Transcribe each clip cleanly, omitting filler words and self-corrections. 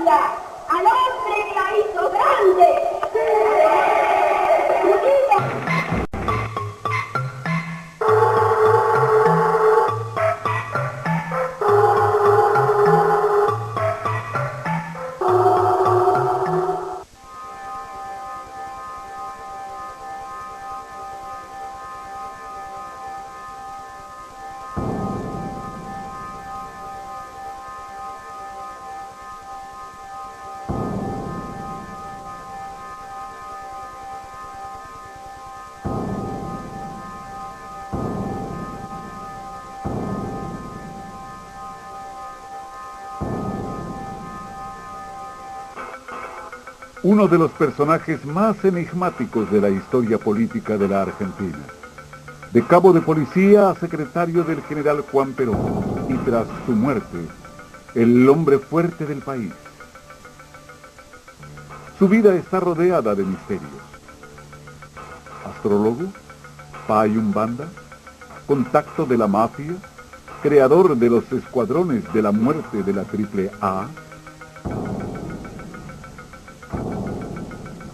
Colombia, al hombre que la hizo grande. Uno de los personajes más enigmáticos de la historia política de la Argentina. De cabo de policía a secretario del general Juan Perón, y tras su muerte, el hombre fuerte del país. Su vida está rodeada de misterios. Astrólogo, payumbanda, contacto de la mafia, creador de los escuadrones de la muerte de la AAA.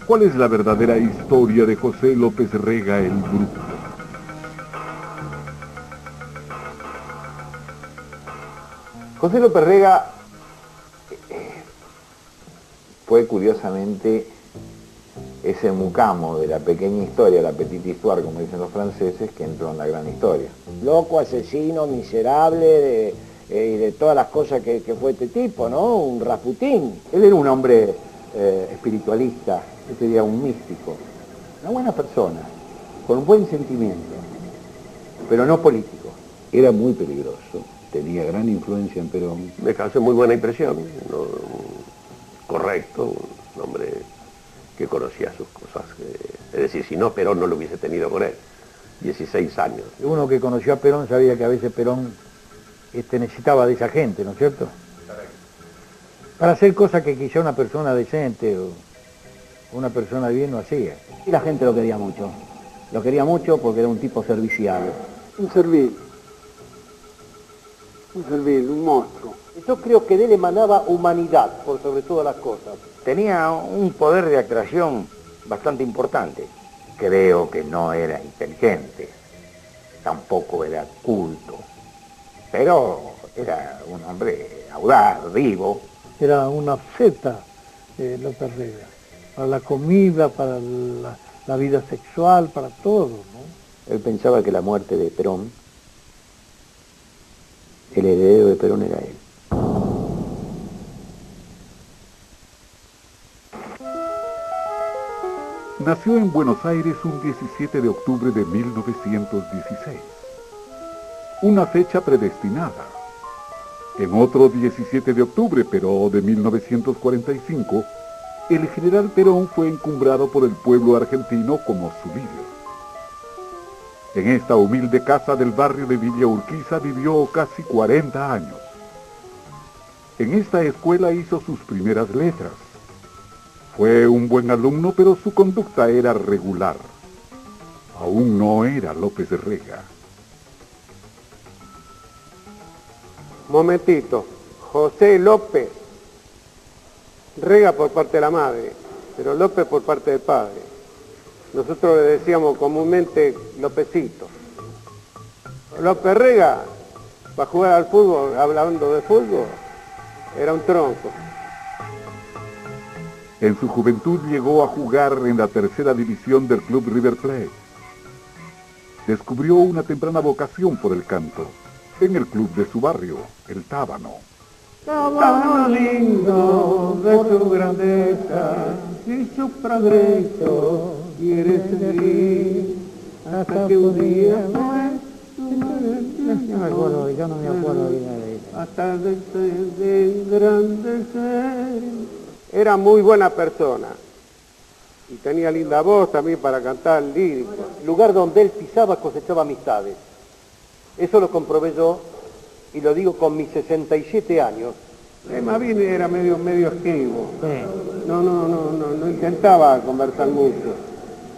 ¿Cuál es la verdadera historia de José López Rega el Bruto? José López Rega fue curiosamente ese mucamo de la pequeña historia, la petite histoire, como dicen los franceses, que entró en la gran historia. Loco, asesino, miserable, y de todas las cosas que fue este tipo, ¿no? Un Rasputín. Él era un hombre espiritualista, yo te diría un místico, una buena persona, con un buen sentimiento, pero no político. Era muy peligroso, tenía gran influencia en Perón. Me causó muy buena impresión, ¿no? Correcto, un hombre que conocía sus cosas, es decir, si no, Perón no lo hubiese tenido con él, 16 años. Uno que conoció a Perón sabía que a veces Perón necesitaba de esa gente, ¿no es cierto? Para hacer cosas que quizá una persona decente o una persona bien no hacía. Y la gente lo quería mucho porque era un tipo servicial. Un servil, un monstruo. Yo creo que de él emanaba humanidad por sobre todas las cosas. Tenía un poder de atracción bastante importante. Creo que no era inteligente, tampoco era culto, pero era un hombre audaz, vivo. Era una feta López Rega, para la comida, para la vida sexual, para todo, ¿no? Él pensaba que la muerte de Perón, el heredero de Perón era él. Nació en Buenos Aires un 17 de octubre de 1916. Una fecha predestinada. En otro 17 de octubre, pero de 1945, el general Perón fue encumbrado por el pueblo argentino como su líder. En esta humilde casa del barrio de Villa Urquiza vivió casi 40 años. En esta escuela hizo sus primeras letras. Fue un buen alumno, pero su conducta era regular. Aún no era López Rega. Momentito, José López, Rega por parte de la madre, pero López por parte del padre. Nosotros le decíamos comúnmente Lópezito. López Rega, para jugar al fútbol, hablando de fútbol, era un tronco. En su juventud llegó a jugar en la tercera división del club River Plate. Descubrió una temprana vocación por el canto en el club de su barrio, el Tábano. Tábano lindo de su grandeza y su progreso quiere seguir hasta que un día Yo no me acuerdo bien de eso. hasta de engrandecer. Era muy buena persona y tenía linda voz también para cantar lírico. El lugar donde él pisaba cosechaba amistades. Eso lo comprobé yo y lo digo con mis 67 años. Más bien era medio esquivo. No intentaba conversar mucho.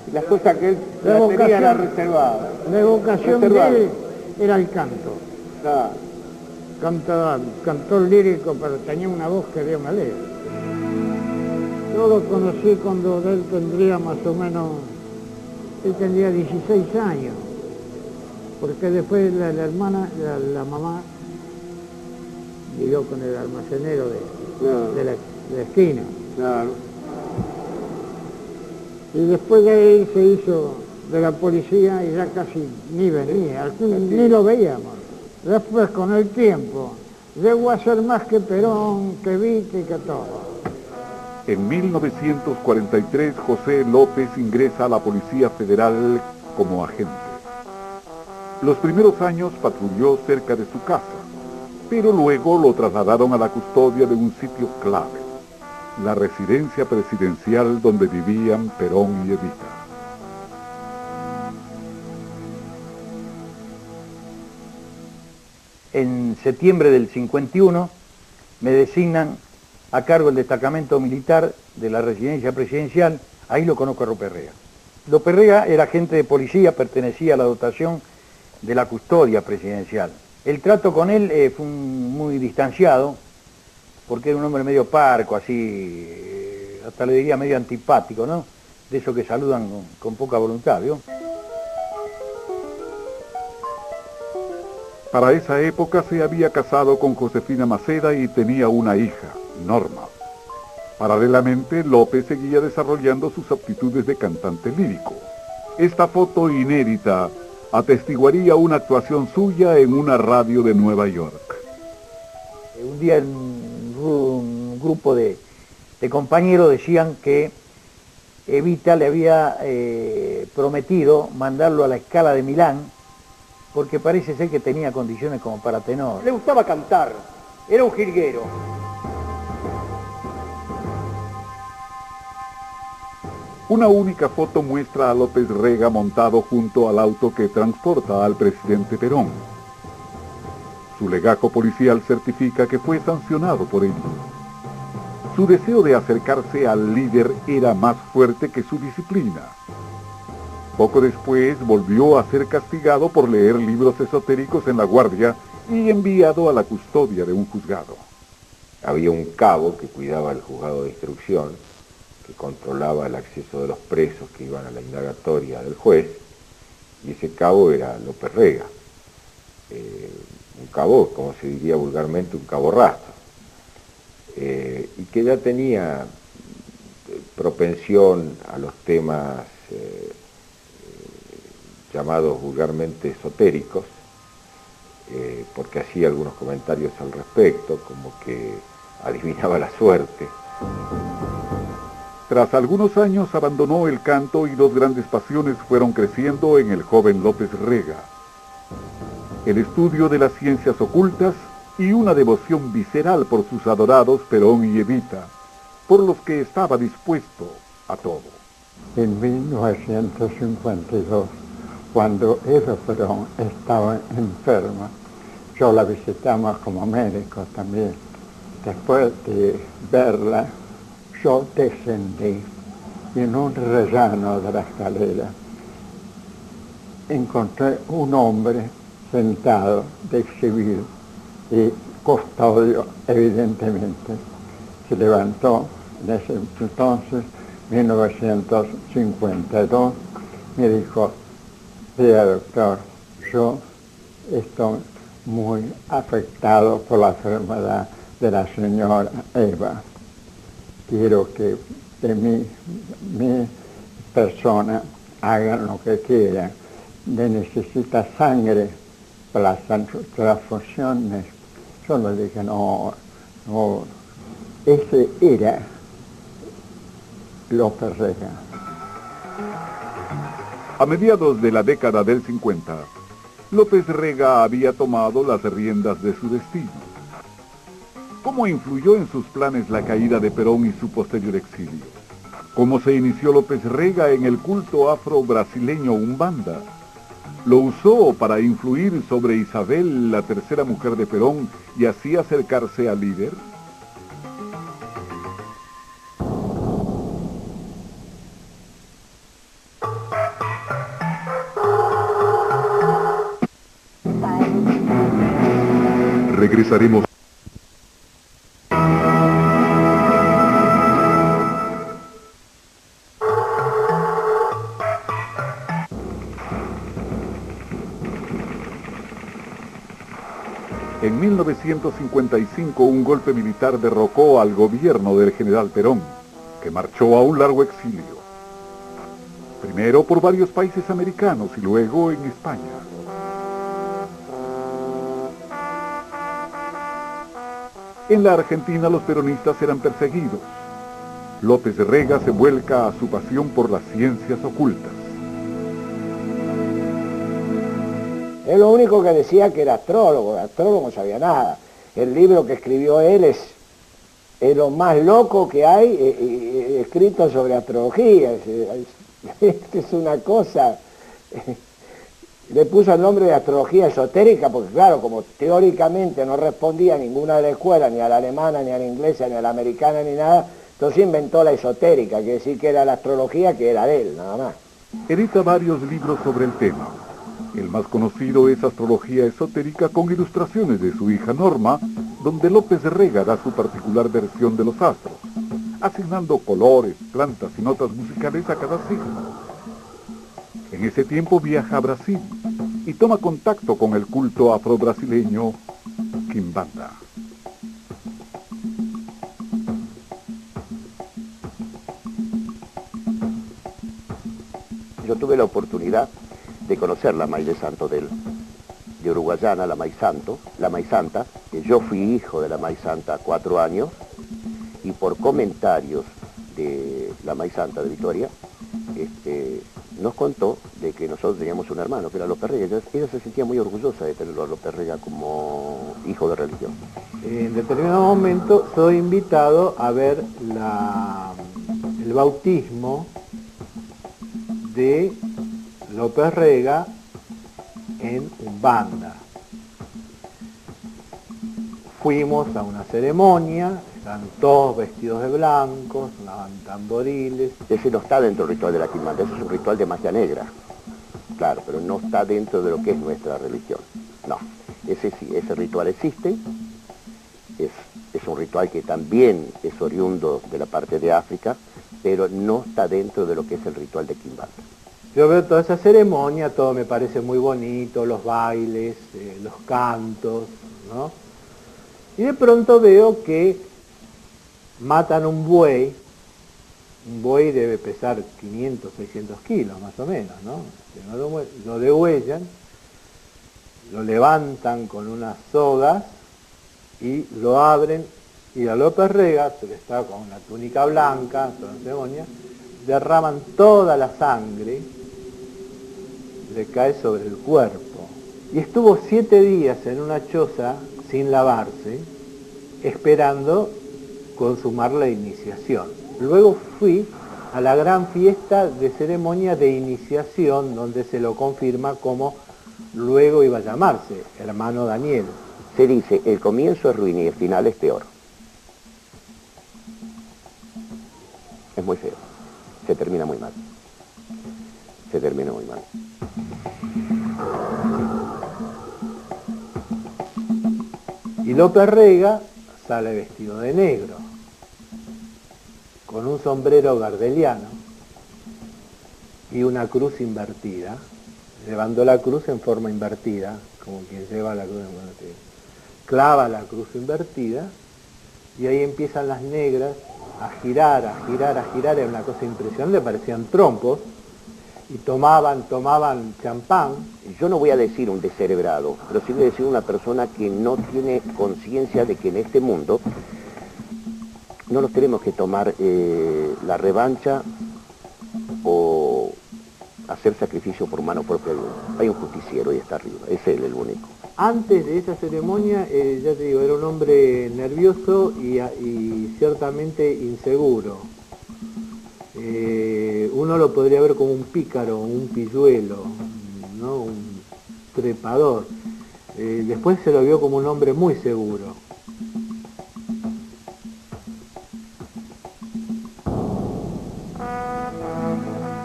Y las cosas que él tenía eran reservadas. La vocación de él era el canto. Claro. Cantor lírico, pero tenía una voz que dio una letra. Yo lo conocí cuando él tendría más o menos, él tendría 16 años, porque después la hermana, la mamá, vivió con el almacenero de la esquina. Claro. Y después de ahí se hizo de la policía y ya casi ni venía, ni lo veíamos. Después con el tiempo llegó a ser más que Perón, que Evita y que todo. En 1943, José López ingresa a la Policía Federal como agente. Los primeros años patrulló cerca de su casa, pero luego lo trasladaron a la custodia de un sitio clave, la residencia presidencial donde vivían Perón y Evita. En septiembre del 51 me designan a cargo del destacamento militar de la residencia presidencial. Ahí lo conozco a López Rega. López Rega era agente de policía, pertenecía a la dotación de la custodia presidencial. El trato con él fue muy distanciado, porque era un hombre medio parco, así, hasta le diría medio antipático, ¿no? De esos que saludan con poca voluntad, ¿vio? Para esa época se había casado con Josefina Maceda y tenía una hija, Norma. Paralelamente, López seguía desarrollando sus aptitudes de cantante lírico. Esta foto inédita atestiguaría una actuación suya en una radio de Nueva York. Un día un grupo de compañeros decían que Evita le había prometido mandarlo a la Scala de Milán, porque parece ser que tenía condiciones como para tenor. Le gustaba cantar, era un jilguero. Una única foto muestra a López Rega montado junto al auto que transporta al presidente Perón. Su legajo policial certifica que fue sancionado por ello. Su deseo de acercarse al líder era más fuerte que su disciplina. Poco después volvió a ser castigado por leer libros esotéricos en La Guardia y enviado a la custodia de un juzgado. Había un cabo que cuidaba el juzgado de instrucción, que controlaba el acceso de los presos que iban a la indagatoria del juez, y ese cabo era López Rega. Un cabo, como se diría vulgarmente, un cabo rastro, y que ya tenía propensión a los temas llamados vulgarmente esotéricos, porque hacía algunos comentarios al respecto, como que adivinaba la suerte. Tras algunos años abandonó el canto y dos grandes pasiones fueron creciendo en el joven López Rega: el estudio de las ciencias ocultas y una devoción visceral por sus adorados Perón y Evita, por los que estaba dispuesto a todo. En 1952, cuando Eva Perón estaba enferma, yo la visitaba como médico también. Después de verla, yo descendí y en un rellano de la escalera encontré un hombre sentado de civil y custodio, evidentemente. Se levantó en ese entonces, 1952, me dijo: vea, doctor, yo estoy muy afectado por la enfermedad de la señora Eva. Quiero que de mi persona hagan lo que quieran. Le necesita sangre para las transfusiones. Yo le dije, no, ese era López Rega. A mediados de la década del 50, López Rega había tomado las riendas de su destino. ¿Cómo influyó en sus planes la caída de Perón y su posterior exilio? ¿Cómo se inició López Rega en el culto afro-brasileño Umbanda? ¿Lo usó para influir sobre Isabel, la tercera mujer de Perón, y así acercarse al líder? Regresaremos. 1955 un golpe militar derrocó al gobierno del general Perón, que marchó a un largo exilio. Primero por varios países americanos y luego en España. En la Argentina los peronistas eran perseguidos. López de Rega se vuelca a su pasión por las ciencias ocultas. Él lo único que decía que era astrólogo no sabía nada. El libro que escribió él es lo más loco que hay escrito sobre astrología. Es una cosa... Le puso el nombre de astrología esotérica porque, claro, como teóricamente no respondía a ninguna de las escuelas, ni a la alemana, ni a la inglesa, ni a la americana, ni nada, entonces inventó la esotérica, que decir que era la astrología que era de él, nada más. Edita varios libros sobre el tema. El más conocido es Astrología Esotérica con ilustraciones de su hija Norma, donde López de Rega da su particular versión de los astros, asignando colores, plantas y notas musicales a cada signo. En ese tiempo viaja a Brasil y toma contacto con el culto afro-brasileño Quimbanda. Yo tuve la oportunidad de conocer la Maíz de Santo de Uruguayana, la Maíz Santa, que yo fui hijo de la Maíz Santa 4 años, y por comentarios de la Maíz Santa de Vitoria, nos contó de que nosotros teníamos un hermano, que era López Rega. Ella se sentía muy orgullosa de tenerlo a López Rega como hijo de religión. En determinado momento soy invitado a ver el bautismo de López Rega en Umbanda. Fuimos a una ceremonia, están todos vestidos de blanco, sonaban tamboriles. Ese no está dentro del ritual de la Quimbanda, ese es un ritual de magia negra, claro, pero no está dentro de lo que es nuestra religión. No, ese sí, ese ritual existe, es un ritual que también es oriundo de la parte de África, pero no está dentro de lo que es el ritual de Quimbanda. Yo veo toda esa ceremonia, todo me parece muy bonito, los bailes, los cantos, ¿no? Y de pronto veo que matan un buey debe pesar 500, 600 kilos más o menos, ¿no? Lo degüellan, lo levantan con unas sogas y lo abren, y a López Rega, que está con una túnica blanca, toda la ceremonia, derraman toda la sangre, le cae sobre el cuerpo. Y estuvo 7 días en una choza sin lavarse, esperando consumar la iniciación. Luego fui a la gran fiesta de ceremonia de iniciación, donde se lo confirma como luego iba a llamarse hermano Daniel. Se dice, el comienzo es ruin y el final es peor. Es muy feo. Se termina muy mal. Se termina muy mal. Y López Rega sale vestido de negro, con un sombrero gardeliano y una cruz invertida, llevando la cruz en forma invertida, como quien lleva la cruz invertida. Clava la cruz invertida y ahí empiezan las negras a girar, era una cosa impresionante, parecían trompos, y tomaban champán. Yo no voy a decir un descerebrado, pero sí voy a decir una persona que no tiene conciencia de que en este mundo no nos tenemos que tomar la revancha o hacer sacrificio por mano propia. Hay un justiciero y está arriba, es él el único. Antes de esa ceremonia, ya te digo, era un hombre nervioso y ciertamente inseguro. Uno lo podría ver como un pícaro, un pilluelo, ¿no? Un trepador. Después se lo vio como un hombre muy seguro.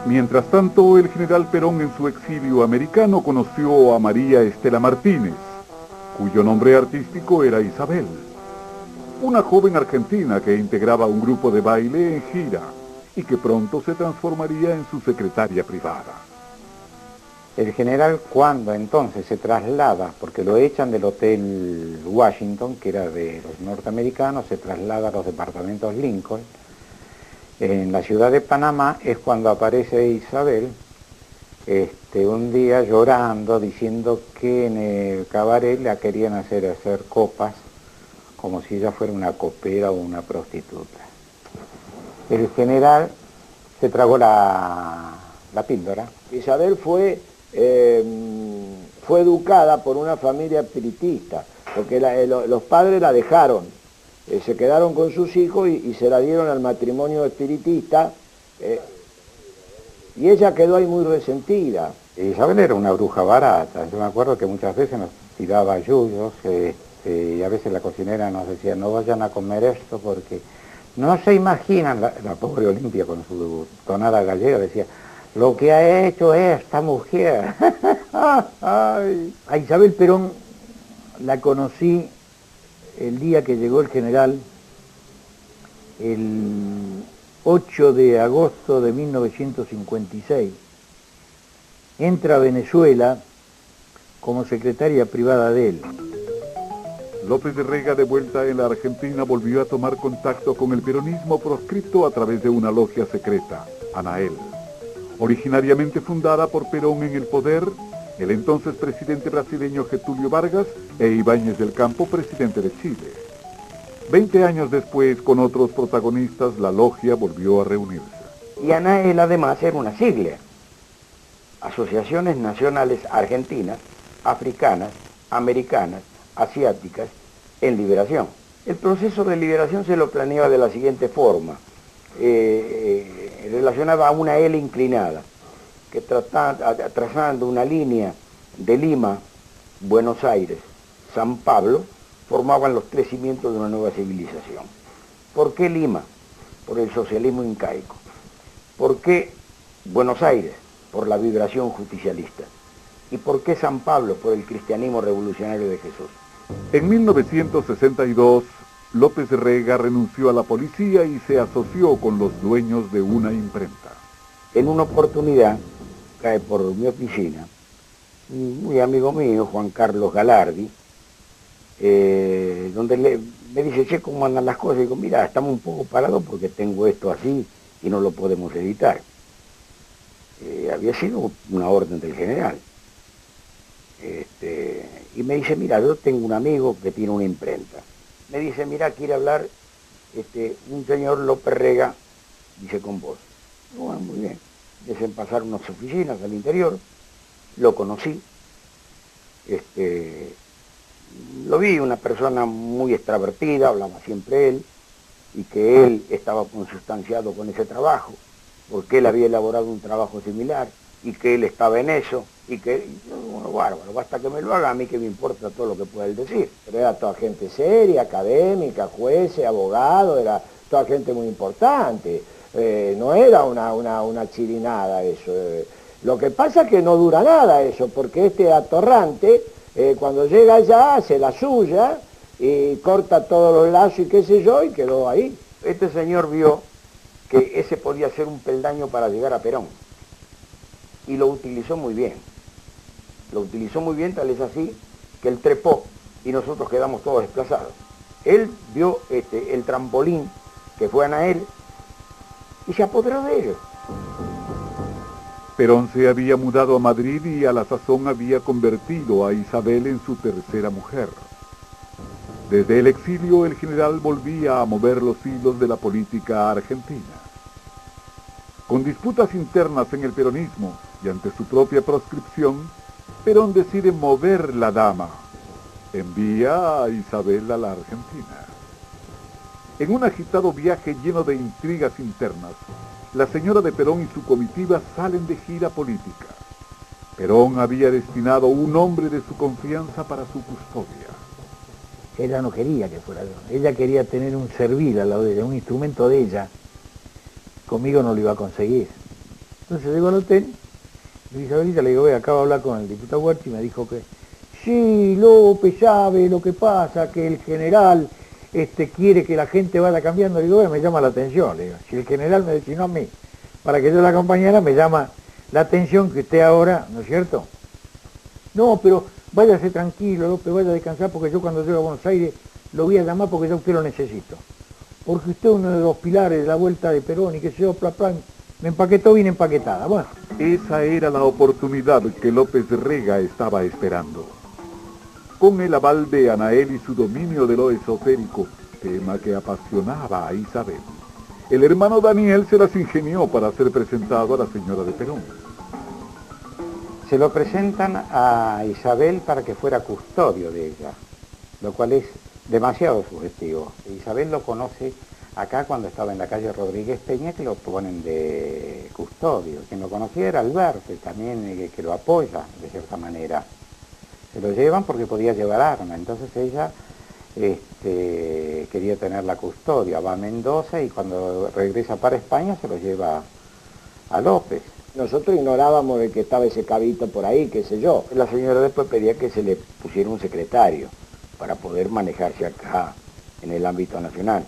Mientras tanto, el general Perón en su exilio americano conoció a María Estela Martínez, cuyo nombre artístico era Isabel, una joven argentina que integraba un grupo de baile en gira y que pronto se transformaría en su secretaria privada. El general, cuando entonces se traslada, porque lo echan del Hotel Washington, que era de los norteamericanos, se traslada a los departamentos Lincoln, en la ciudad de Panamá, es cuando aparece Isabel, un día llorando, diciendo que en el cabaret la querían hacer copas, como si ella fuera una copera o una prostituta. El general se tragó la píldora. Isabel fue educada por una familia espiritista, porque los padres la dejaron, se quedaron con sus hijos y se la dieron al matrimonio espiritista, y ella quedó ahí muy resentida. Isabel era una bruja barata, yo me acuerdo que muchas veces nos tiraba yuyos, y a veces la cocinera nos decía, no vayan a comer esto porque no se imaginan, la pobre Olimpia con su tonada gallega decía, lo que ha hecho esta mujer. A Isabel Perón la conocí el día que llegó el general, el 8 de agosto de 1956. Entra a Venezuela como secretaria privada de él. López de Rega, de vuelta en la Argentina, volvió a tomar contacto con el peronismo proscripto a través de una logia secreta, ANAEL. Originariamente fundada por Perón en el poder, el entonces presidente brasileño Getúlio Vargas e Ibáñez del Campo, presidente de Chile. 20 años después, con otros protagonistas, la logia volvió a reunirse. Y ANAEL además era una sigla. Asociaciones Nacionales Argentinas, Africanas, Americanas, Asiáticas, en liberación. El proceso de liberación se lo planeaba de la siguiente forma. Relacionaba a una L inclinada, que trazando una línea de Lima, Buenos Aires, San Pablo, formaban los tres cimientos de una nueva civilización. ¿Por qué Lima? Por el socialismo incaico. ¿Por qué Buenos Aires? Por la vibración justicialista. ¿Y por qué San Pablo? Por el cristianismo revolucionario de Jesús. En 1962, López de Rega renunció a la policía y se asoció con los dueños de una imprenta. En una oportunidad, cae por mi oficina, un muy amigo mío, Juan Carlos Galardi, donde me dice, che, ¿cómo andan las cosas? Y digo, mira, estamos un poco parados porque tengo esto así y no lo podemos editar. Había sido una orden del general. Y me dice, mira, yo tengo un amigo que tiene una imprenta. Me dice, mira, quiere hablar un señor López Rega, dice, con vos. Bueno, muy bien. Desen pasar unas oficinas al interior, lo conocí. Lo vi, una persona muy extravertida, hablaba siempre él, y que él estaba consustanciado con ese trabajo, porque él había elaborado un trabajo similar, y que él estaba en eso, y que, bueno, bárbaro, basta que me lo haga, a mí que me importa todo lo que pueda él decir. Pero era toda gente seria, académica, jueces, abogados, era toda gente muy importante, no era una chirinada eso. Lo que pasa es que no dura nada eso, porque este atorrante, cuando llega allá, hace la suya, y corta todos los lazos y qué sé yo, y quedó ahí. Este señor vio que ese podía ser un peldaño para llegar a Perón, y lo utilizó muy bien. Lo utilizó muy bien, tal es así que él trepó y nosotros quedamos todos desplazados. Él vio el trampolín que fue ANAEL y se apoderó de ellos. Perón se había mudado a Madrid y a la sazón había convertido a Isabel en su tercera mujer. Desde el exilio, el general volvía a mover los hilos de la política argentina. Con disputas internas en el peronismo y ante su propia proscripción, Perón decide mover la dama. Envía a Isabel a la Argentina. En un agitado viaje lleno de intrigas internas, la señora de Perón y su comitiva salen de gira política. Perón había destinado un hombre de su confianza para su custodia. Ella no quería que fuera yo. Ella quería tener un servil al lado de ella, un instrumento de ella. Conmigo no lo iba a conseguir. Entonces llegó al hotel, y Isabelita le digo, ve, acabo de hablar con el diputado Huerta y me dijo que, sí, López sabe lo que pasa, que el general quiere que la gente vaya cambiando. Le digo, ve, me llama la atención. Le digo, si el general me designó a mí para que yo la acompañara, me llama la atención que usted ahora, ¿no es cierto? No, pero váyase tranquilo, López, vaya a descansar, porque yo cuando llego a Buenos Aires lo voy a llamar porque yo a usted lo necesito. Porque usted es uno de los pilares de la vuelta de Perón y que se yo, me empaquetó bien empaquetada. Bueno. Esa era la oportunidad que López Rega estaba esperando. Con el aval de Anael y su dominio de lo esotérico, tema que apasionaba a Isabel, el hermano Daniel se las ingenió para ser presentado a la señora de Perón. Se lo presentan a Isabel para que fuera custodio de ella, lo cual es demasiado sugestivo. Isabel lo conoce acá cuando estaba en la calle Rodríguez Peña, que lo ponen de custodio. Quien lo conocía era Alberto, también que lo apoya de cierta manera. Se lo llevan porque podía llevar arma, entonces ella quería tener la custodia, va a Mendoza y cuando regresa para España se lo lleva a López. Nosotros ignorábamos de que estaba ese cabito por ahí, qué sé yo. La señora después pedía que se le pusiera un secretario para poder manejarse acá en el ámbito nacional.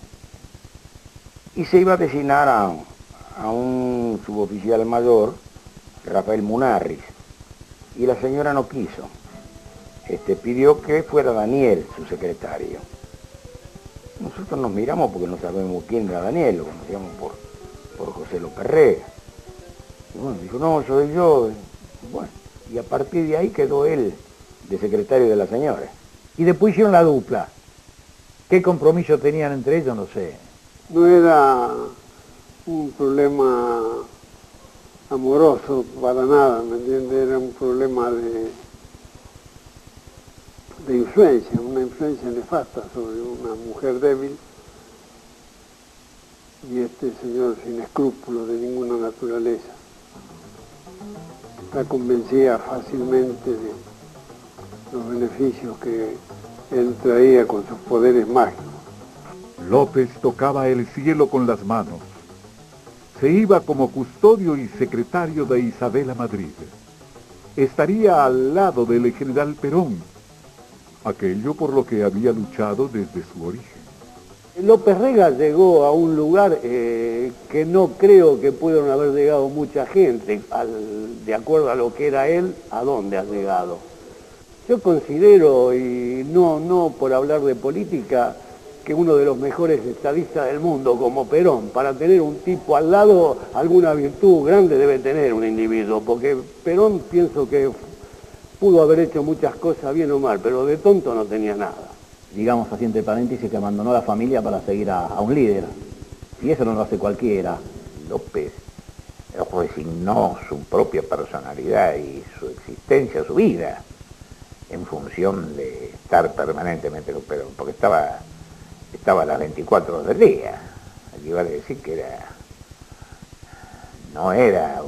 Y se iba a designar a un suboficial mayor, Rafael Munarriz, y la señora no quiso. Pidió que fuera Daniel su secretario. Nosotros nos miramos porque no sabemos quién era Daniel, lo conocíamos por José López Rega. Y bueno, dijo, no, soy yo. Bueno, y a partir de ahí quedó él de secretario de la señora. Y después hicieron la dupla. ¿Qué compromiso tenían entre ellos? No sé. No era un problema amoroso para nada, ¿me entiendes? Era un problema de influencia, una influencia nefasta sobre una mujer débil y este señor sin escrúpulos de ninguna naturaleza. La convencía fácilmente de los beneficios que él traía con sus poderes mágicos. López tocaba el cielo con las manos. Se iba como custodio y secretario de Isabel a Madrid. Estaría al lado del general Perón, aquello por lo que había luchado desde su origen. López Rega llegó a un lugar que no creo que pudieron haber llegado mucha gente, de acuerdo a lo que era él, a dónde ha llegado. Yo considero, y no por hablar de política, que uno de los mejores estadistas del mundo, como Perón, para tener un tipo al lado, alguna virtud grande debe tener un individuo, porque Perón pienso que pudo haber hecho muchas cosas bien o mal, pero de tonto no tenía nada. Digamos así entre paréntesis, que abandonó la familia para seguir a un líder. Y eso no lo hace cualquiera. López resignó su propia personalidad y su existencia, su vida, en función de estar permanentemente con Perón, porque estaba a las 24 horas del día. Aquí vale decir que no era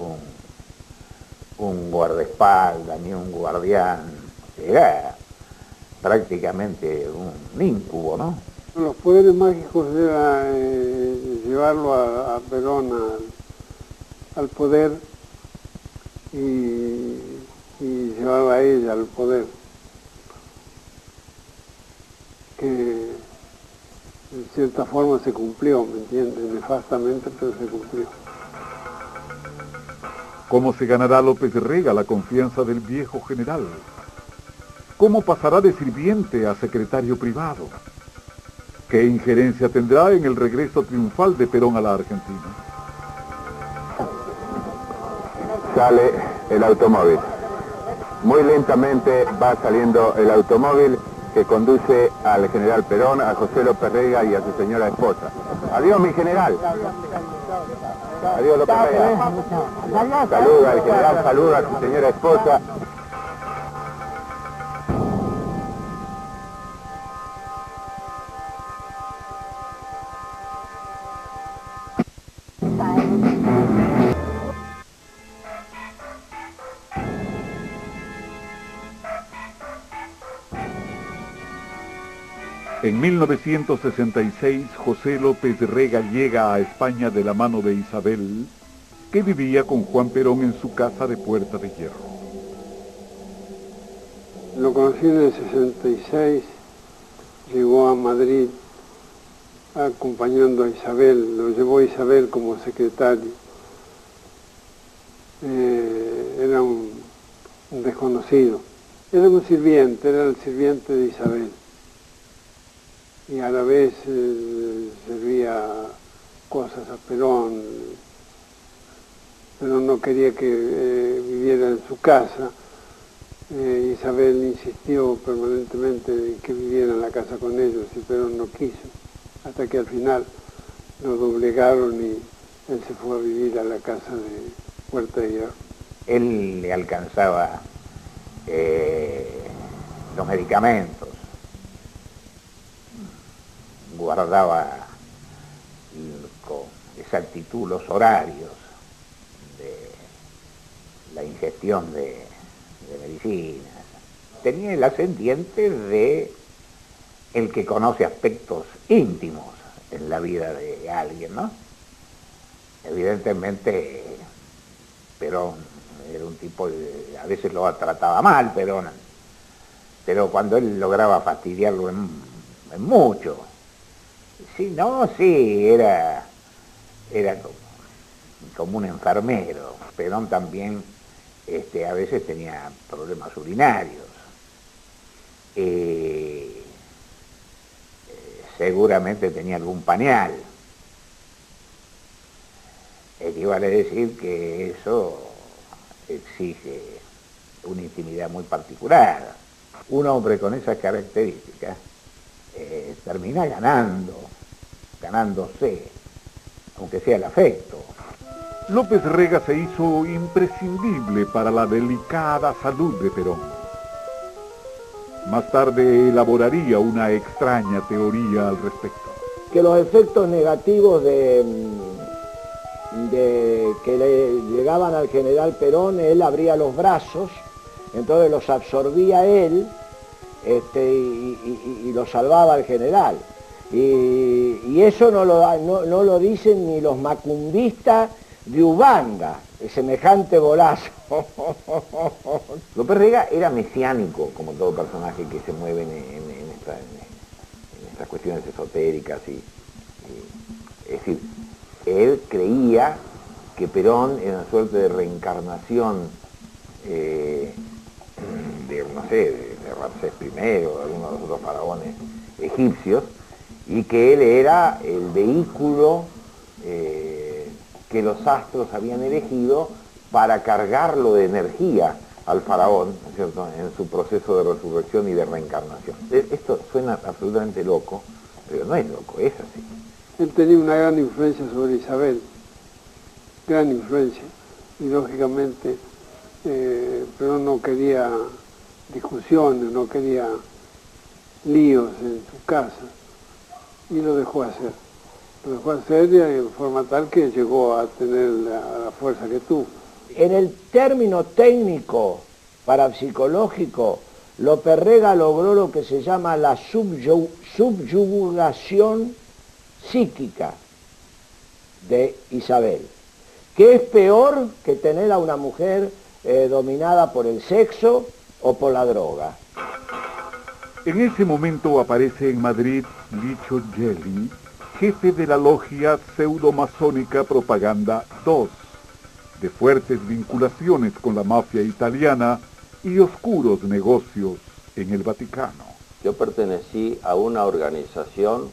un guardaespaldas ni un guardián, era prácticamente un íncubo, ¿no? Los poderes mágicos era llevarlo a Perón al poder y llevarla a ella al poder, que en cierta forma se cumplió, ¿me entiendes? Nefastamente, pero se cumplió. ¿Cómo se ganará López Rega la confianza del viejo general? ¿Cómo pasará de sirviente a secretario privado? ¿Qué injerencia tendrá en el regreso triunfal de Perón a la Argentina? Sale el automóvil. Muy lentamente va saliendo el automóvil que conduce al general Perón, a José López Rega y a su señora esposa. Adiós, mi general. Adiós, López Rega. Saluda al general, saluda a su señora esposa. En 1966, José López Rega llega a España de la mano de Isabel, que vivía con Juan Perón en su casa de Puerta de Hierro. Lo conocí en el 66, llegó a Madrid acompañando a Isabel, lo llevó Isabel como secretario. era un desconocido. Era un sirviente, era el sirviente de Isabel. Y a la vez servía cosas a Perón. Perón no quería que viviera en su casa. Isabel insistió permanentemente en que viviera en la casa con ellos y Perón no quiso, hasta que al final lo doblegaron y él se fue a vivir a la casa de Puerta de Hierro. Él le alcanzaba los medicamentos, guardaba con exactitud los horarios de la ingestión de medicinas. Tenía el ascendiente de el que conoce aspectos íntimos en la vida de alguien, ¿no? Evidentemente, Perón era un tipo que a veces lo trataba mal, pero cuando él lograba fastidiarlo en mucho. Sí, no, sí, era como un enfermero. Perón también a veces tenía problemas urinarios. Seguramente tenía algún pañal. Equivale a decir que eso exige una intimidad muy particular. Un hombre con esas características termina ganándose, aunque sea el afecto. López Rega se hizo imprescindible para la delicada salud de Perón. Más tarde elaboraría una extraña teoría al respecto. Que los efectos negativos que le llegaban al general Perón, él abría los brazos, entonces los absorbía él y lo salvaba al general. Y eso no lo dicen ni los macumbistas de Ubanda, semejante bolazo. López Rega era mesiánico, como todo personaje que se mueve en estas cuestiones esotéricas. Es decir, él creía que Perón era una suerte de reencarnación de Ramsés I o de alguno de los otros faraones egipcios, y que él era el vehículo que los astros habían elegido para cargarlo de energía al faraón, ¿no es cierto?, en su proceso de resurrección y de reencarnación. Esto suena absolutamente loco, pero no es loco, es así. Él tenía una gran influencia sobre Isabel, gran influencia, y lógicamente Perón no quería discusiones, no quería líos en su casa, y lo dejó hacer. Lo dejó hacer de forma tal que llegó a tener la fuerza que tuvo. En el término técnico parapsicológico, López Rega logró lo que se llama la subyugación psíquica de Isabel, que es peor que tener a una mujer dominada por el sexo o por la droga. En ese momento aparece en Madrid Licho Gelli, jefe de la logia pseudomasónica Propaganda II, de fuertes vinculaciones con la mafia italiana y oscuros negocios en el Vaticano. Yo pertenecí a una organización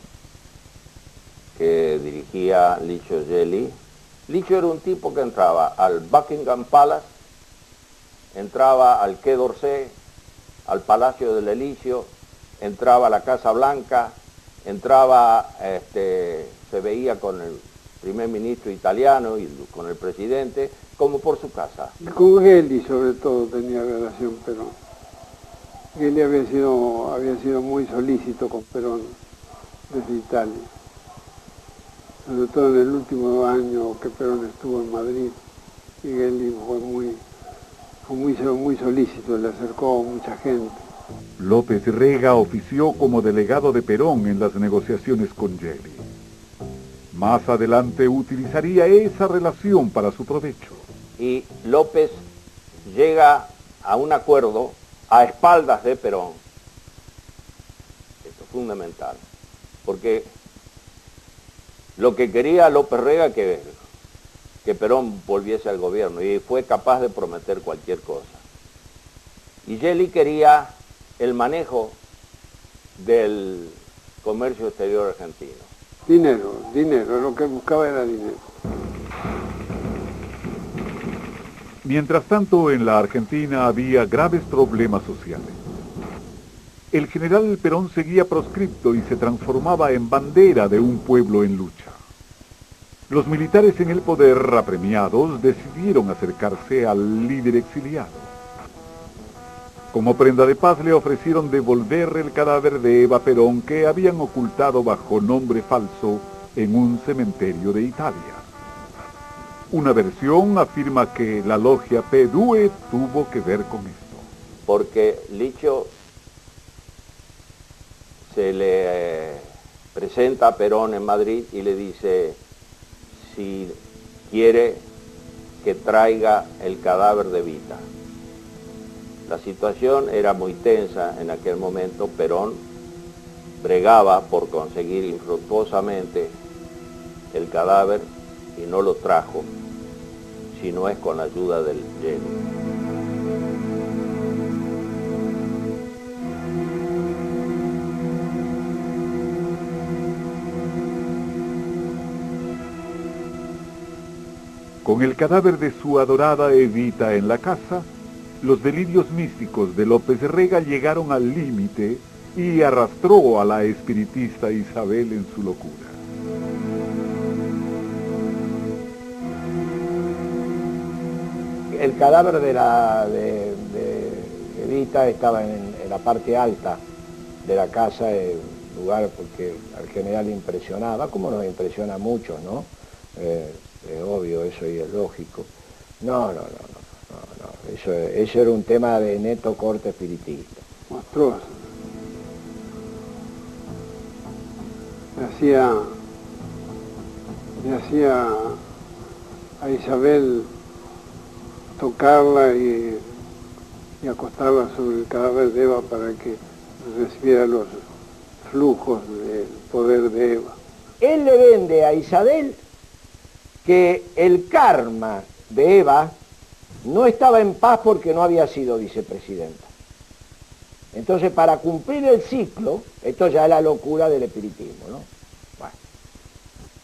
que dirigía Licho Gelli. Licho era un tipo que entraba al Buckingham Palace, entraba al Quai d'Orsay, al Palacio del Elíseo, entraba a la Casa Blanca, entraba, se veía con el primer ministro italiano y con el presidente, como por su casa. Y con Gelli sobre todo tenía relación Perón. Gelli había sido muy solícito con Perón desde Italia. Sobre todo en el último año que Perón estuvo en Madrid, y Gelli fue muy solícito, le acercó a mucha gente. López Rega ofició como delegado de Perón en las negociaciones con Gelli. Más adelante utilizaría esa relación para su provecho. Y López llega a un acuerdo a espaldas de Perón. Esto es fundamental, porque lo que quería López Rega que que Perón volviese al gobierno y fue capaz de prometer cualquier cosa. Y Gelli quería el manejo del comercio exterior argentino. Dinero, lo que buscaba era dinero. Mientras tanto, en la Argentina había graves problemas sociales. El general Perón seguía proscripto y se transformaba en bandera de un pueblo en lucha. Los militares en el poder, apremiados, decidieron acercarse al líder exiliado. Como prenda de paz le ofrecieron devolver el cadáver de Eva Perón que habían ocultado bajo nombre falso en un cementerio de Italia. Una versión afirma que la logia P2 tuvo que ver con esto. Porque Licho se le presenta a Perón en Madrid y le dice si quiere que traiga el cadáver de Evita. La situación era muy tensa en aquel momento. Perón bregaba por conseguir infructuosamente el cadáver y no lo trajo, si no es con la ayuda del Gelli. Con el cadáver de su adorada Evita en la casa, los delirios místicos de López Rega llegaron al límite y arrastró a la espiritista Isabel en su locura. El cadáver de Evita estaba en la parte alta de la casa, lugar porque al general impresionaba, como nos impresiona a muchos, ¿no? Es obvio eso y es lógico. No, eso era un tema de neto corte espiritista. Monstruoso. Le hacía a Isabel tocarla y acostarla sobre el cadáver de Eva para que recibiera los flujos del poder de Eva. Él le vende a Isabel que el karma de Eva no estaba en paz porque no había sido vicepresidenta. Entonces, para cumplir el ciclo, esto ya es la locura del espiritismo, ¿no? Bueno,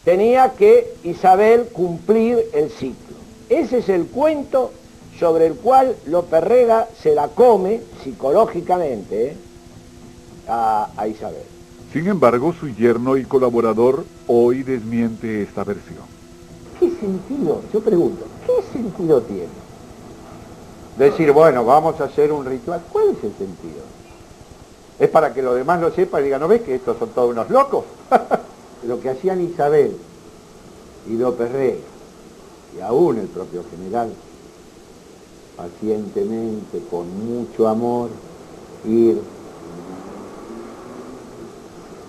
tenía que Isabel cumplir el ciclo. Ese es el cuento sobre el cual López Rega se la come psicológicamente a Isabel. Sin embargo, su yerno y colaborador hoy desmiente esta versión. ¿Qué sentido? Yo pregunto, ¿qué sentido tiene? Decir, bueno, vamos a hacer un ritual. ¿Cuál es el sentido? ¿Es para que los demás lo sepan y digan, ¿no ves que estos son todos unos locos? Lo que hacían Isabel y López Rega, y aún el propio general, pacientemente, con mucho amor, ir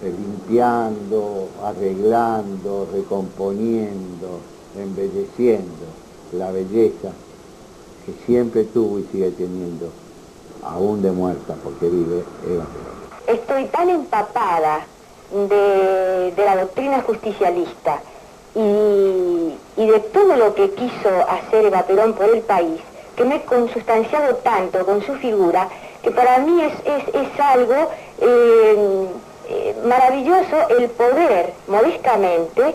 limpiando, arreglando, recomponiendo, embelleciendo la belleza que siempre tuvo y sigue teniendo, aún de muerta, porque vive Eva Perón. Estoy tan empapada de la doctrina justicialista y de todo lo que quiso hacer Eva Perón por el país, que me he consustanciado tanto con su figura, que para mí es algo maravilloso el poder, modestamente,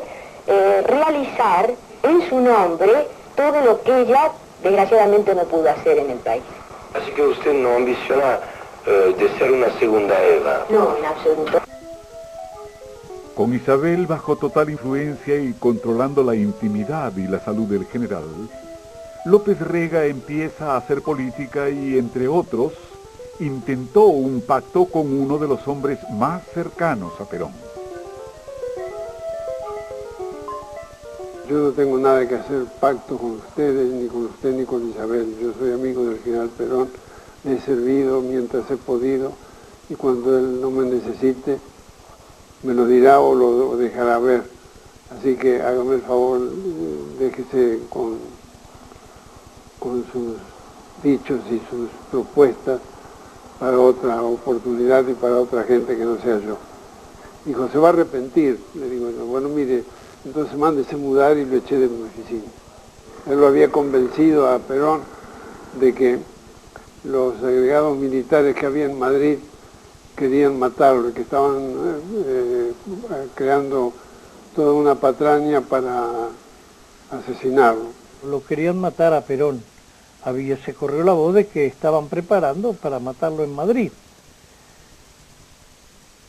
realizar en su nombre todo lo que ella, desgraciadamente, no pudo hacer en el país. Así que usted no ambiciona de ser una segunda Eva. No, en absoluto. Con Isabel bajo total influencia y controlando la intimidad y la salud del general, López Rega empieza a hacer política y, entre otros, intentó un pacto con uno de los hombres más cercanos a Perón. Yo no tengo nada que hacer pacto con ustedes, ni con usted, ni con Isabel. Yo soy amigo del general Perón, le he servido mientras he podido, y cuando él no me necesite, me lo dirá o lo dejará ver. Así que hágame el favor, déjese con sus dichos y sus propuestas para otra oportunidad y para otra gente que no sea yo. Dijo, se va a arrepentir. Le digo, bueno, mire, entonces mándese mudar, y lo eché de mi oficina. Él lo había convencido a Perón de que los agregados militares que había en Madrid querían matarlo y que estaban creando toda una patraña para asesinarlo. Lo querían matar a Perón. Se corrió la voz de que estaban preparando para matarlo en Madrid.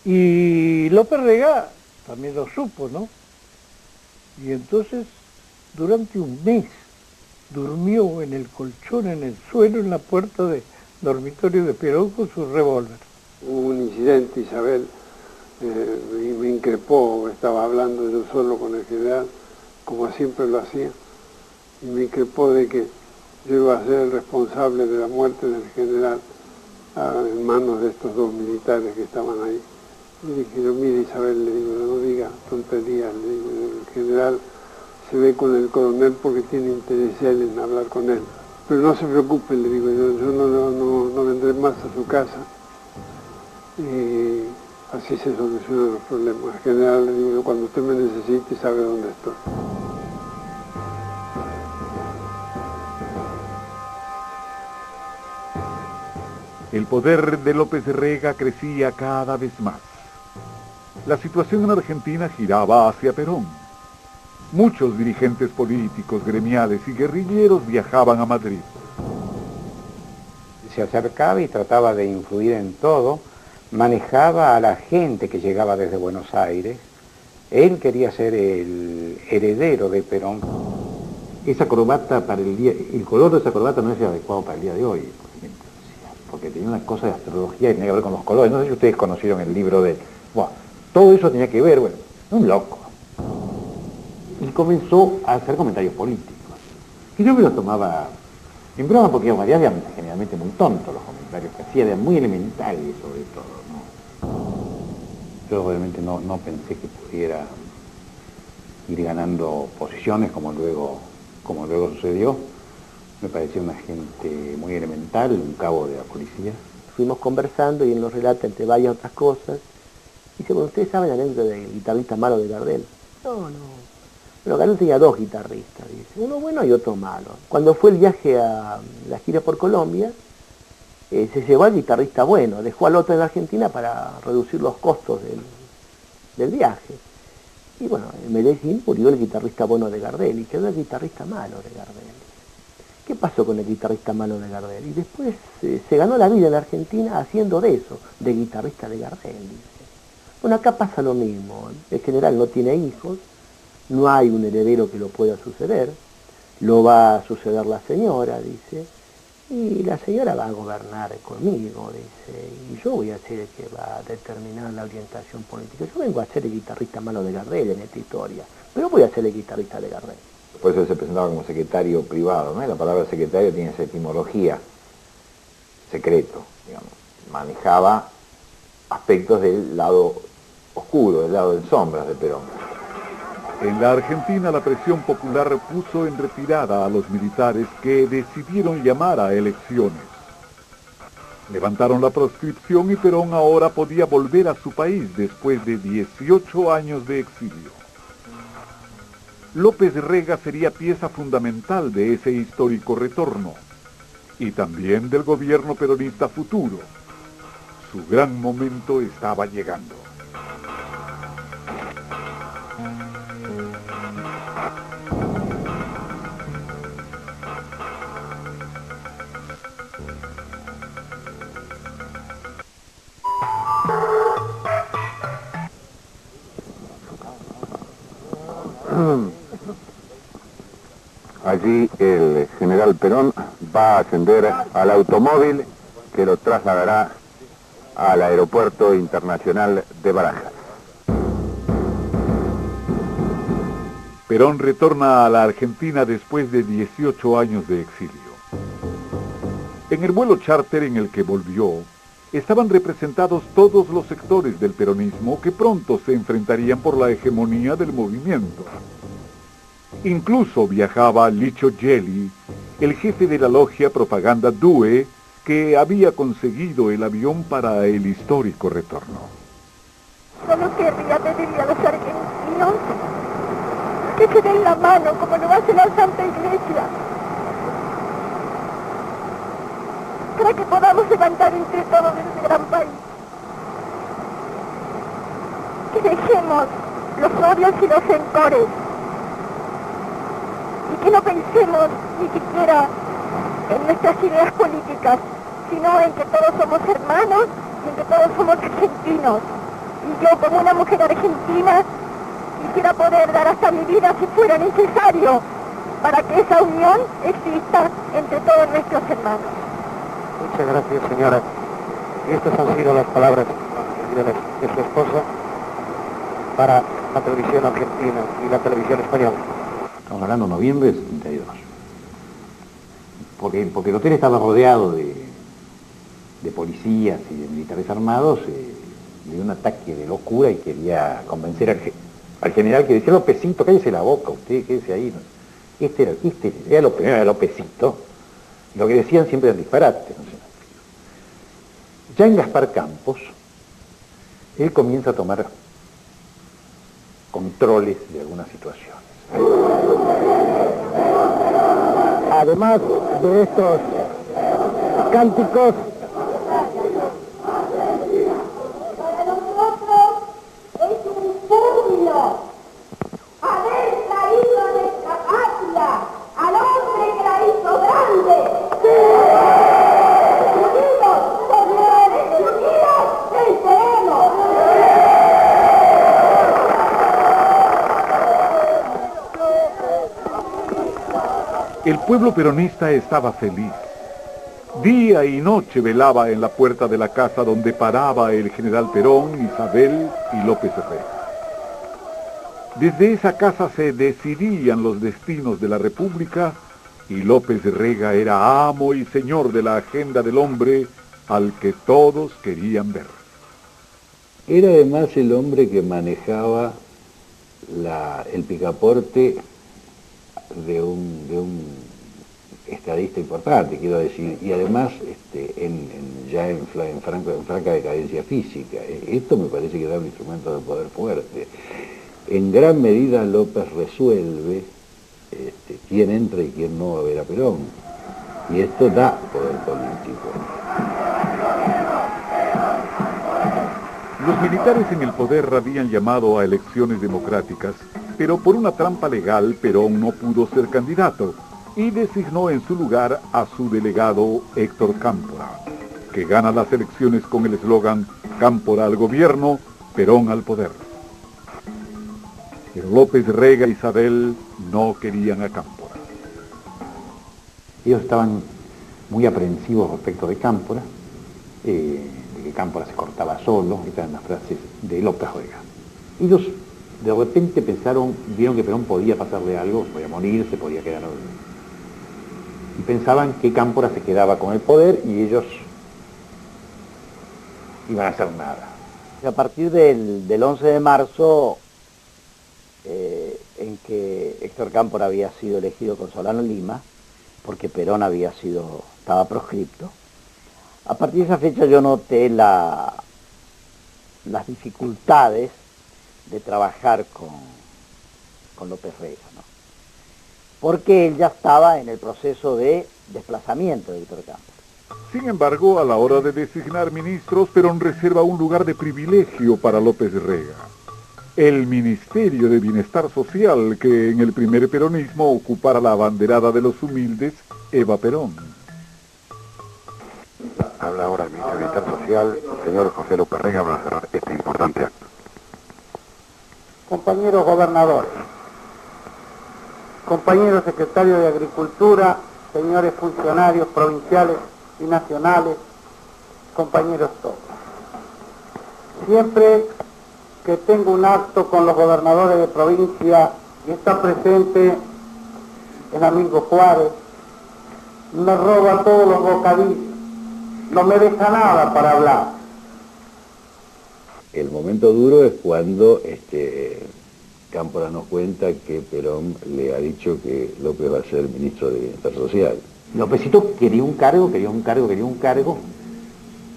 Y López Rega también lo supo, ¿no? Y entonces, durante un mes, durmió en el colchón, en el suelo, en la puerta del dormitorio de Perón con su revólver. Hubo un incidente, Isabel, y me increpó, estaba hablando yo solo con el general, como siempre lo hacía, y me increpó de que yo iba a ser el responsable de la muerte del general en manos de estos dos militares que estaban ahí. Y dije yo, mire Isabel, le digo, no diga tonterías, le digo, el general se ve con el coronel porque tiene interés él en hablar con él. Pero no se preocupe, le digo, yo no vendré más a su casa. Y así se solucionan los problemas. En general, le digo, cuando usted me necesite sabe dónde estoy. El poder de López Rega crecía cada vez más. La situación en Argentina giraba hacia Perón. Muchos dirigentes políticos, gremiales y guerrilleros viajaban a Madrid. Se acercaba y trataba de influir en todo, manejaba a la gente que llegaba desde Buenos Aires. Él quería ser el heredero de Perón. Esa corbata el color de esa corbata no es adecuado para el día de hoy, por ejemplo, porque tenía una cosa de astrología y tenía que ver con los colores. No sé si ustedes conocieron el libro de él. Bueno, todo eso tenía que ver, bueno, un loco. Y comenzó a hacer comentarios políticos. Y yo me los tomaba en broma porque eran generalmente muy tontos los comentarios que hacía, eran muy elementales sobre todo, ¿no? Yo realmente no pensé que pudiera ir ganando posiciones como luego sucedió. Me pareció una gente muy elemental, un cabo de la policía. Fuimos conversando y él nos relata entre varias otras cosas. Dice, bueno, ¿ustedes saben la anécdota del guitarrista malo de Gardel? No. Pero Gardel tenía dos guitarristas, dice, uno bueno y otro malo. Cuando fue el viaje a la gira por Colombia, se llevó al guitarrista bueno, dejó al otro en la Argentina para reducir los costos del viaje. Y bueno, en Medellín murió el guitarrista bueno de Gardel y quedó el guitarrista malo de Gardel. ¿Qué pasó con el guitarrista malo de Gardel? Y después se ganó la vida en la Argentina haciendo de eso, de guitarrista de Gardel, dice. Bueno, acá pasa lo mismo, el general no tiene hijos, no hay un heredero que lo pueda suceder, lo va a suceder la señora, dice, y la señora va a gobernar conmigo, dice, y yo voy a ser el que va a determinar la orientación política. Yo vengo a ser el guitarrista malo de Gardel en esta historia, pero voy a ser el guitarrista de Gardel. Por eso se presentaba como secretario privado, ¿no? La palabra secretario tiene esa etimología, secreto, digamos. Manejaba aspectos del lado oscuro, del lado en sombras de Perón. En la Argentina la presión popular puso en retirada a los militares que decidieron llamar a elecciones. Levantaron la proscripción y Perón ahora podía volver a su país después de 18 años de exilio. López Rega sería pieza fundamental de ese histórico retorno y también del gobierno peronista futuro. Su gran momento estaba llegando. Allí el general Perón va a ascender al automóvil que lo trasladará al aeropuerto internacional de Barajas. Perón retorna a la Argentina después de 18 años de exilio. En el vuelo charter en el que volvió, estaban representados todos los sectores del peronismo que pronto se enfrentarían por la hegemonía del movimiento. Incluso viajaba Licio Gelli, el jefe de la logia Propaganda Due, que había conseguido el avión para el histórico retorno. Solo querría pedirle a los argentinos que se den la mano como lo hace la Santa Iglesia, para que podamos levantar entre todos este gran país. Que dejemos los odios y los rencores y que no pensemos ni siquiera en nuestras ideas políticas, sino en que todos somos hermanos y en que todos somos argentinos. Y yo, como una mujer argentina, quisiera poder dar hasta mi vida si fuera necesario para que esa unión exista entre todos nuestros hermanos. Muchas gracias, señora. Estas han sido las palabras de su esposa para la televisión argentina y la televisión española. Estamos hablando de noviembre del 72. Porque el hotel estaba rodeado de policías y de militares armados, le dio un ataque de locura y quería convencer al general que decía: Lópezito, cállese la boca, usted quédese ahí. Este era Lópezito. Lo que decían siempre eran disparates. No sé. Ya en Gaspar Campos, él comienza a tomar controles de algunas situaciones. Además de estos cánticos, para nosotros es un júbilo haber traído a nuestra patria al hombre que la hizo grande. Unidos, solidares y unidos, venceremos. El pueblo peronista estaba feliz. Día y noche velaba en la puerta de la casa donde paraba el general Perón, Isabel y López Rega. Desde esa casa se decidían los destinos de la República y López Rega era amo y señor de la agenda del hombre al que todos querían ver. Era además el hombre que manejaba el picaporte de un estadista importante, quiero decir, y además ya en franca decadencia física. Esto me parece que da un instrumento de poder fuerte. En gran medida López resuelve quién entra y quién no a ver a Perón, y esto da poder político. Los militares en el poder habían llamado a elecciones democráticas, pero por una trampa legal Perón no pudo ser candidato y designó en su lugar a su delegado Héctor Cámpora, que gana las elecciones con el eslogan Cámpora al gobierno, Perón al poder. Pero López Rega e Isabel no querían a Cámpora. Ellos estaban muy aprensivos respecto de Cámpora, de que Cámpora se cortaba solo, estas eran las frases de López Rega. Ellos de repente vieron que Perón podía pasarle algo, podía morirse, podía quedar... Y pensaban que Cámpora se quedaba con el poder y ellos iban a hacer nada. A partir del 11 de marzo, en que Héctor Cámpora había sido elegido con Solano Lima, porque Perón estaba proscripto, a partir de esa fecha yo noté las dificultades de trabajar con López Rega, ¿no? Porque él ya estaba en el proceso de desplazamiento de Héctor Cámpora. Sin embargo, a la hora de designar ministros, Perón reserva un lugar de privilegio para López Rega. El Ministerio de Bienestar Social, que en el primer peronismo ocupara la abanderada de los humildes, Eva Perón. Habla ahora el Ministro de Bienestar Social, el señor José López Rega, para cerrar este importante acto. compañeros gobernadores, compañeros secretarios de Agricultura, señores funcionarios provinciales y nacionales, compañeros todos. Siempre que tengo un acto con los gobernadores de provincia y está presente el amigo Juárez, me roba todos los bocadillos, no me deja nada para hablar. El momento duro es cuando Cámpora nos cuenta que Perón le ha dicho que López va a ser ministro de Bienestar Social. Lópezito quería un cargo.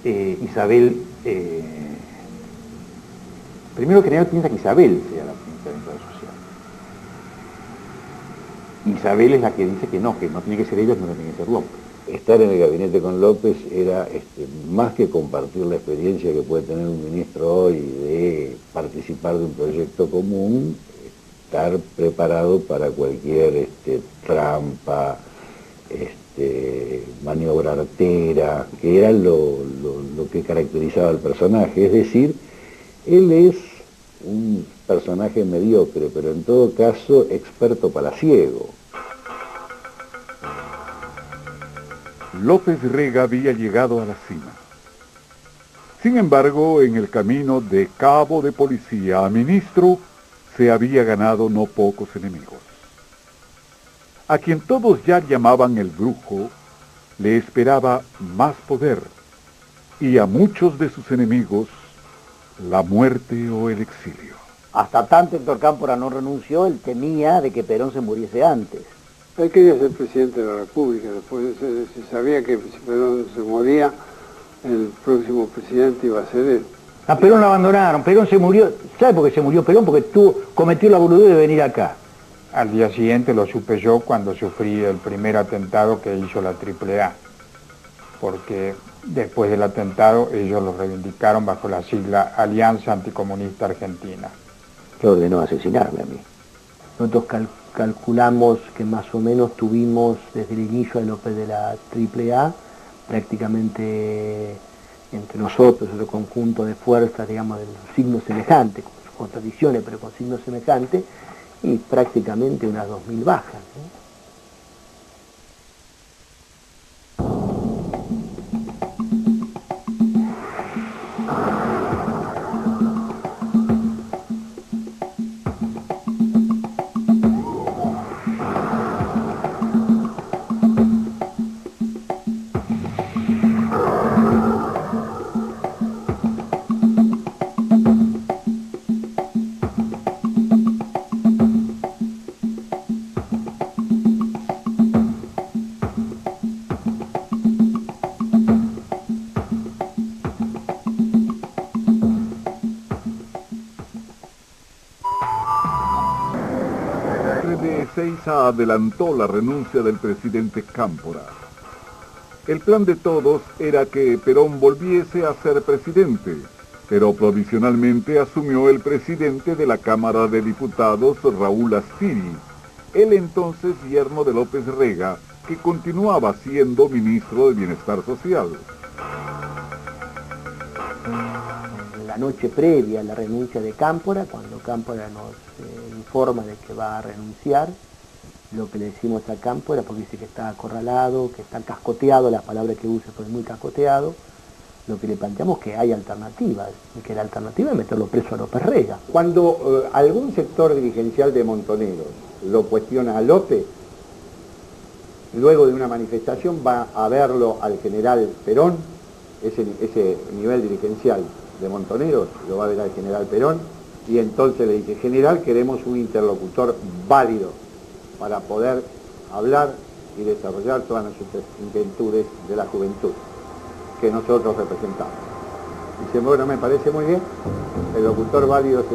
Isabel, primero que nada piensa que Isabel sea la ministra de Bienestar Social. Isabel es la que dice que no tiene que ser ella, no tiene que ser López. Estar en el gabinete con López era más que compartir la experiencia que puede tener un ministro hoy de participar de un proyecto común, estar preparado para cualquier trampa, maniobra artera, que era lo que caracterizaba al personaje. Es decir, él es un personaje mediocre, pero en todo caso experto palaciego. López Rega había llegado a la cima. Sin embargo, en el camino de cabo de policía a ministro, se había ganado no pocos enemigos. A quien todos ya llamaban el brujo, le esperaba más poder, y a muchos de sus enemigos, la muerte o el exilio. Hasta tanto Héctor Cámpora no renunció, él temía de que Perón se muriese antes. Él quería ser presidente de la República, después se sabía que si Perón se moría, el próximo presidente iba a ser él. A Perón lo abandonaron, Perón se murió. ¿Sabe por qué se murió Perón? Porque cometió la boludez de venir acá. Al día siguiente lo supe yo cuando sufrí el primer atentado que hizo la AAA, porque después del atentado ellos lo reivindicaron bajo la sigla Alianza Anticomunista Argentina. Que ordenó asesinarme a mí. Nosotros calculamos que más o menos tuvimos desde el inicio de la AAA prácticamente entre nosotros, otro conjunto de fuerzas, digamos, de signos semejantes, con sus contradicciones, pero con signos semejantes, y prácticamente unas 2000 bajas, ¿no? Ezeiza adelantó la renuncia del presidente Cámpora. El plan de todos era que Perón volviese a ser presidente, pero provisionalmente asumió el presidente de la Cámara de Diputados, Raúl Astiri, el entonces yerno de López Rega, que continuaba siendo ministro de Bienestar Social. La noche previa a la renuncia de Cámpora, cuando Cámpora nos informa de que va a renunciar, lo que le decimos a Cámpora, porque dice que está acorralado, que está cascoteado, las palabras que usa fue muy cascoteado, lo que le planteamos que hay alternativas, y que la alternativa es meterlo preso a López Rega. Cuando algún sector dirigencial de Montoneros lo cuestiona a López, luego de una manifestación va a verlo al general Perón, ese nivel dirigencial de Montoneros lo va a ver al general Perón, y entonces le dice: general, queremos un interlocutor válido para poder hablar y desarrollar todas nuestras inquietudes de la juventud que nosotros representamos. Dice: bueno, me parece muy bien, el locutor válido es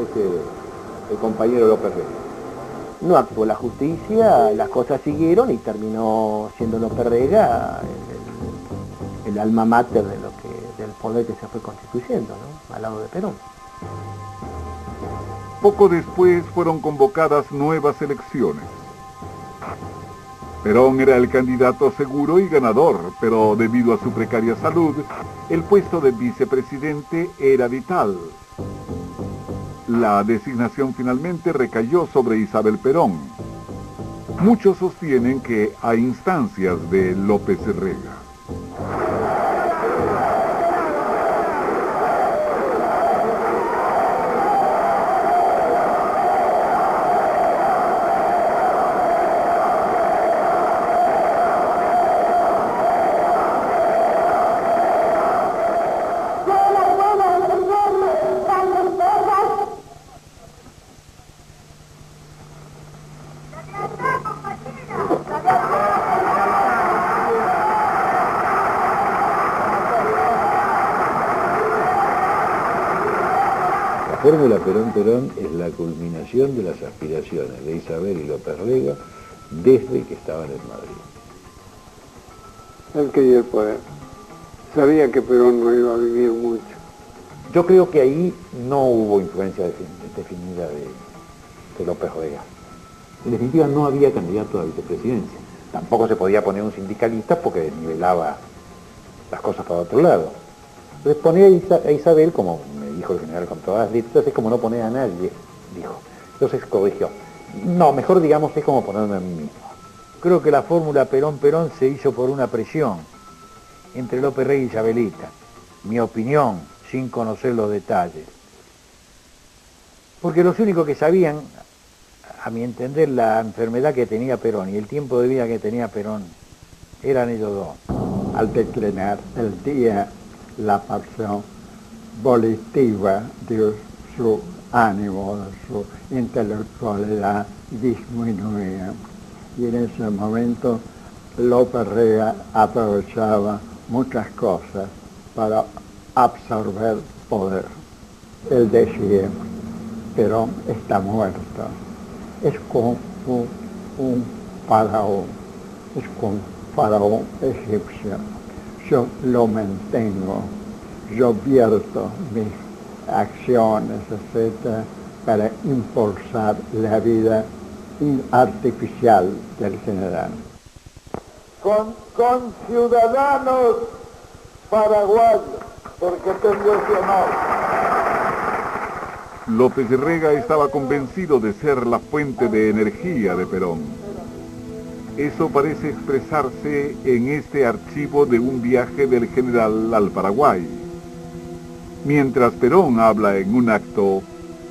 el compañero López Rega. No actuó la justicia, las cosas siguieron y terminó siendo López Rega el alma mater del poder que se fue constituyendo, ¿no?, al lado de Perón. Poco después fueron convocadas nuevas elecciones. Perón era el candidato seguro y ganador, pero debido a su precaria salud, el puesto de vicepresidente era vital. La designación finalmente recayó sobre Isabel Perón. Muchos sostienen que a instancias de López Rega. La fórmula Perón-Perón es la culminación de las aspiraciones de Isabel y López Rega desde que estaban en Madrid. Él quería el poder. Sabía que Perón no iba a vivir mucho. Yo creo que ahí no hubo influencia definida de López Rega. En definitiva, no había candidato a vicepresidencia. Tampoco se podía poner un sindicalista porque desnivelaba las cosas para otro lado. Entonces ponía a Isabel, como me dijo el general con todas las letras, es como no poner a nadie, dijo. Entonces corrigió. No, mejor digamos es como ponerme a mí mismo. Creo que la fórmula Perón-Perón se hizo por una presión entre López Rega y Isabelita. Mi opinión, sin conocer los detalles. Porque los únicos que sabían, a mi entender, la enfermedad que tenía Perón y el tiempo de vida que tenía Perón, eran ellos dos. Al declinar el día, la pasión volitiva de su ánimo, de su intelectualidad disminuía. Y en ese momento López Rega aprovechaba muchas cosas para absorber poder. Él decía, Perón está muerto. Es como un faraón, es como un faraón egipcio. Yo lo mantengo, yo vierto mis acciones, etc., para impulsar la vida artificial del general. Con ciudadanos paraguayos, porque tengo ese honor. López Rega estaba convencido de ser la fuente de energía de Perón. Eso parece expresarse en este archivo de un viaje del general al Paraguay. Mientras Perón habla en un acto,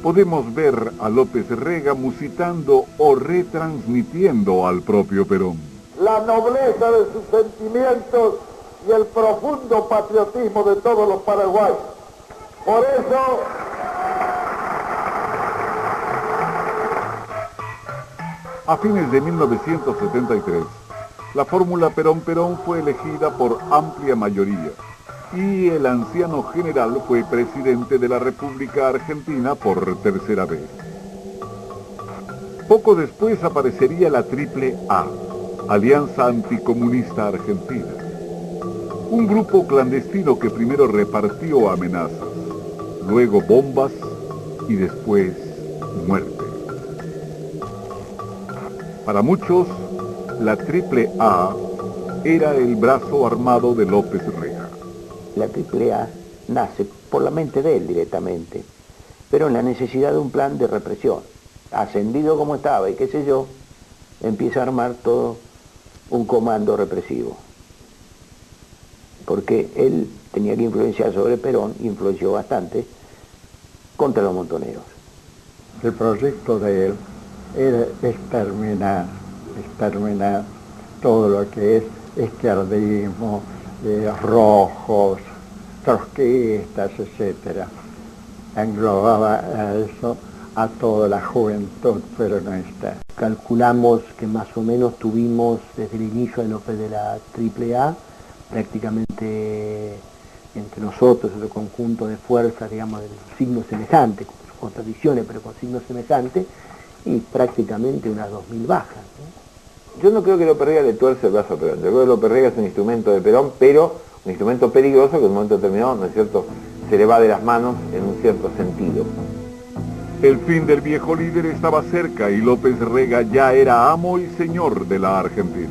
podemos ver a López Rega musitando o retransmitiendo al propio Perón. La nobleza de sus sentimientos y el profundo patriotismo de todos los paraguayos. Por eso, a fines de 1973, la fórmula Perón-Perón fue elegida por amplia mayoría y el anciano general fue presidente de la República Argentina por tercera vez. Poco después aparecería la Triple A, Alianza Anticomunista Argentina, un grupo clandestino que primero repartió amenazas, luego bombas y después muerte. Para muchos, la Triple A era el brazo armado de López Rega. La AAA nace por la mente de él directamente, pero en la necesidad de un plan de represión. Ascendido como estaba y qué sé yo, empieza a armar todo un comando represivo. Porque él tenía que influenciar sobre Perón, influenció bastante, contra los montoneros. El proyecto de él era exterminar todo lo que es izquierdismo, rojos, trotskistas, etc. Englobaba a eso a toda la juventud peronista. Calculamos que más o menos tuvimos desde el inicio de la AAA prácticamente entre nosotros, otro conjunto de fuerzas, digamos, de signos semejantes, con sus contradicciones, pero con signos semejantes, y prácticamente unas 2.000 bajas, ¿no? Yo no creo que López Rega le tuerce el brazo a Perón. Yo creo que López Rega es un instrumento de Perón, pero un instrumento peligroso que en un momento determinado, ¿no es cierto?, se le va de las manos en un cierto sentido. El fin del viejo líder estaba cerca y López Rega ya era amo y señor de la Argentina.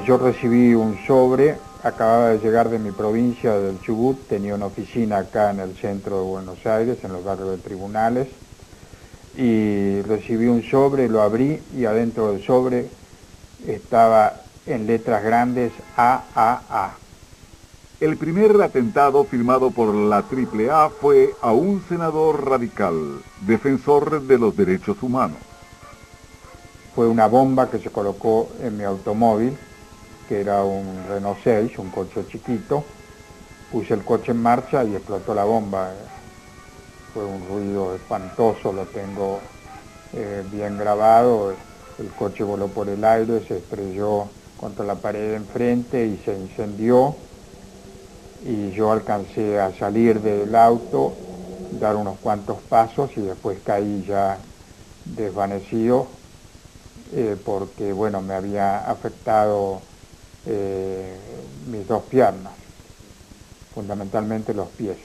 Yo recibí un sobre, acababa de llegar de mi provincia, del Chubut, tenía una oficina acá en el centro de Buenos Aires, en los barrios de Tribunales, y recibí un sobre, lo abrí y adentro del sobre estaba en letras grandes AAA. El primer atentado firmado por la AAA fue a un senador radical, defensor de los derechos humanos. Fue una bomba que se colocó en mi automóvil, que era un Renault 6, un coche chiquito. Puse el coche en marcha y explotó la bomba. Fue un ruido espantoso, lo tengo bien grabado. El coche voló por el aire, se estrelló contra la pared de enfrente y se incendió. Y yo alcancé a salir del auto, dar unos cuantos pasos y después caí ya desvanecido porque, bueno, me había afectado mis dos piernas, fundamentalmente los pies.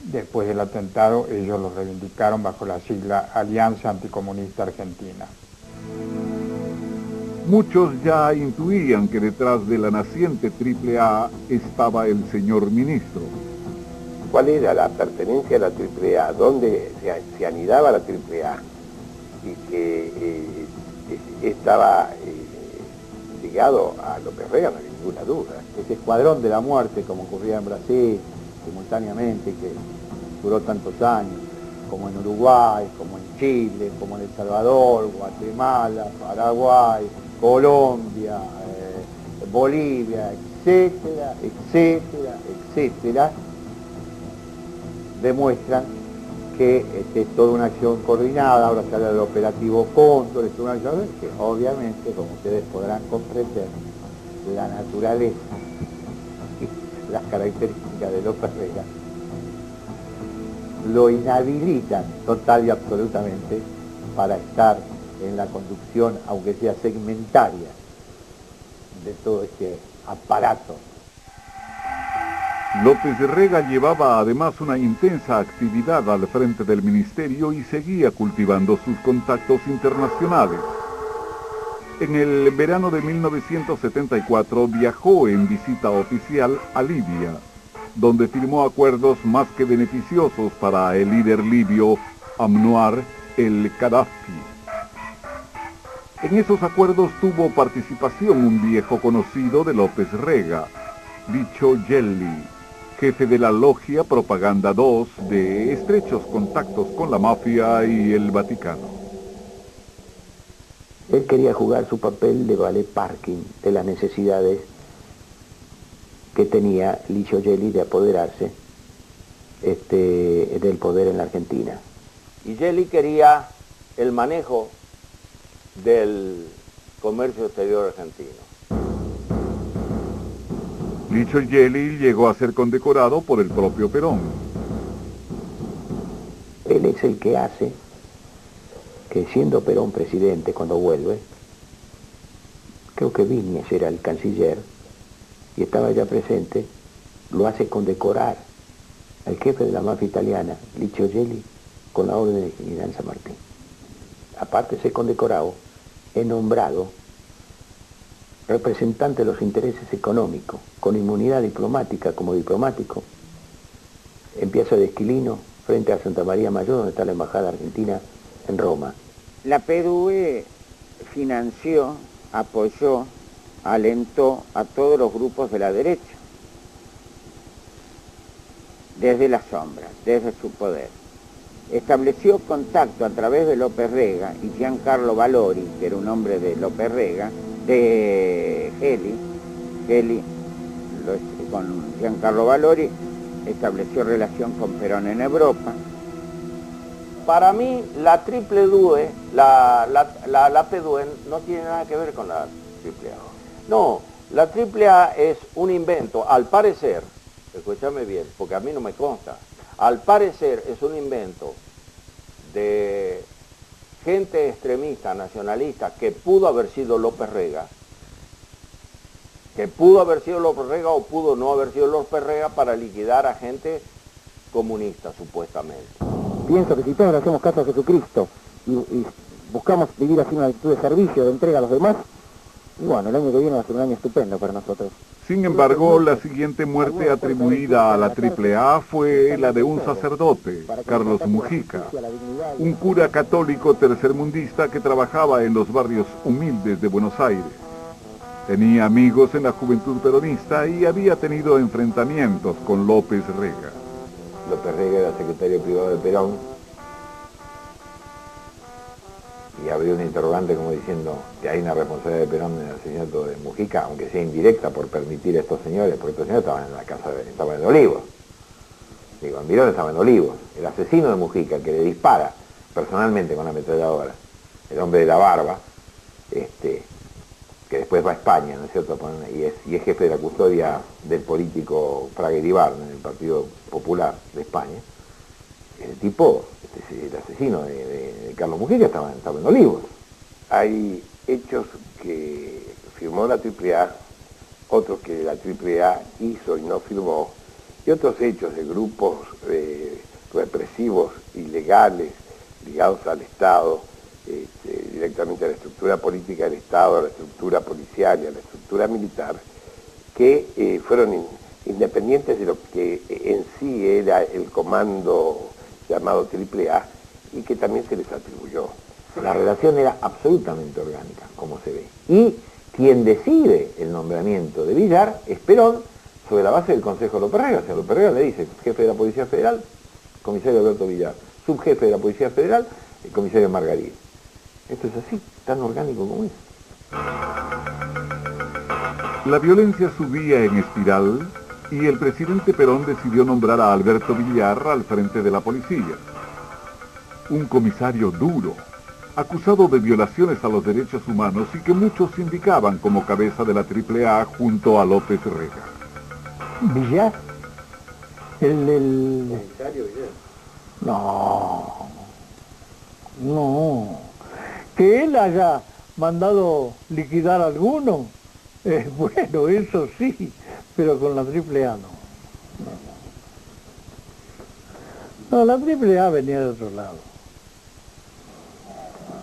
Después del atentado ellos lo reivindicaron bajo la sigla Alianza Anticomunista Argentina. Muchos ya intuían que detrás de la naciente AAA estaba el señor ministro. ¿Cuál era la pertenencia de la AAA? ¿Dónde se anidaba la AAA? Y que estaba ligado a López Rega, no hay ninguna duda. Ese escuadrón de la muerte, como ocurría en Brasil, simultáneamente, que duró tantos años, como en Uruguay, como en Chile, como en El Salvador, Guatemala, Paraguay, Colombia, Bolivia, etcétera, etcétera, etcétera, demuestran que es toda una acción coordinada. Ahora se habla del operativo Cóndor, es una acción que obviamente, como ustedes podrán comprender, la naturaleza y las características de López Rega lo inhabilitan total y absolutamente para estar en la conducción, aunque sea segmentaria, de todo este aparato. López Rega llevaba además una intensa actividad al frente del ministerio y seguía cultivando sus contactos internacionales. En el verano de 1974 viajó en visita oficial a Libia, donde firmó acuerdos más que beneficiosos para el líder libio Muammar el-Gaddafi. En esos acuerdos tuvo participación un viejo conocido de López Rega, Licio Gelli, jefe de la logia Propaganda 2, de estrechos contactos con la mafia y el Vaticano. Él quería jugar su papel de ballet parking de las necesidades que tenía Licio Gelli de apoderarse del poder en la Argentina. Y Gelli quería el manejo del comercio exterior argentino. Licio Gelli llegó a ser condecorado por el propio Perón. Él es el que hace que, siendo Perón presidente cuando vuelve, creo que Viñes era el canciller y estaba ya presente, lo hace condecorar al jefe de la mafia italiana, Licio Gelli, con la orden de General San Martín. Aparte de ser condecorado, he nombrado representante de los intereses económicos, con inmunidad diplomática como diplomático, en Piazza de Esquilino, frente a Santa María Mayor, donde está la Embajada Argentina en Roma. La PDUE financió, apoyó, alentó a todos los grupos de la derecha, desde las sombras, desde su poder. Estableció contacto a través de López Rega y Giancarlo Valori, que era un hombre de López Rega, de Gelli, con Giancarlo Valori, estableció relación con Perón en Europa. Para mí, la triple DUE, la PDUE no tiene nada que ver con la AAA. No, la AAA es un invento, al parecer, escúchame bien, porque a mí no me consta, al parecer es un invento de gente extremista, nacionalista, que pudo haber sido López Rega, o pudo no haber sido López Rega para liquidar a gente comunista, supuestamente. Pienso que si todos le hacemos caso a Jesucristo y buscamos vivir así una actitud de servicio, de entrega a los demás, y bueno, el año que viene va a ser un año estupendo para nosotros. Sin embargo, la siguiente muerte atribuida a la AAA fue la de un sacerdote, Carlos Mujica, un cura católico tercermundista que trabajaba en los barrios humildes de Buenos Aires. Tenía amigos en la juventud peronista y había tenido enfrentamientos con López Rega. López Rega era secretario privado de Perón y abrió una interrogante como diciendo que hay una responsabilidad de Perón en el asesinato de Mujica, aunque sea indirecta por permitir a estos señores, porque estos señores estaban en la casa, estaban en Olivos. Digo, Mirón estaba en Olivos. El asesino de Mujica que le dispara personalmente con la ametralladora, el hombre de la barba, que después va a España, ¿no es cierto? Y es jefe de la custodia del político Fraga Iribarne en el Partido Popular de España. El tipo, el asesino de Carlos Mujica estaba en Olivos. Hay hechos que firmó la AAA, otros que la AAA hizo y no firmó, y otros hechos de grupos represivos, ilegales, ligados al Estado, directamente a la estructura política del Estado, a la estructura policial y a la estructura militar, que fueron independientes de lo que en sí era el comando llamado AAA y que también se les atribuyó. La relación era absolutamente orgánica, como se ve. Y quien decide el nombramiento de Villar es Perón, sobre la base del Consejo López Rega. O sea, López Rega le dice, jefe de la Policía Federal, comisario Alberto Villar, subjefe de la Policía Federal, el comisario Margarit. Esto es así, tan orgánico como es. La violencia subía en espiral y el presidente Perón decidió nombrar a Alberto Villar al frente de la policía. Un comisario duro, acusado de violaciones a los derechos humanos y que muchos indicaban como cabeza de la AAA junto a López Rega. ¿Villar? ¿Comisario Villar? No. Que él haya mandado liquidar a alguno, bueno, eso sí, pero con la AAA no. No, la AAA venía de otro lado.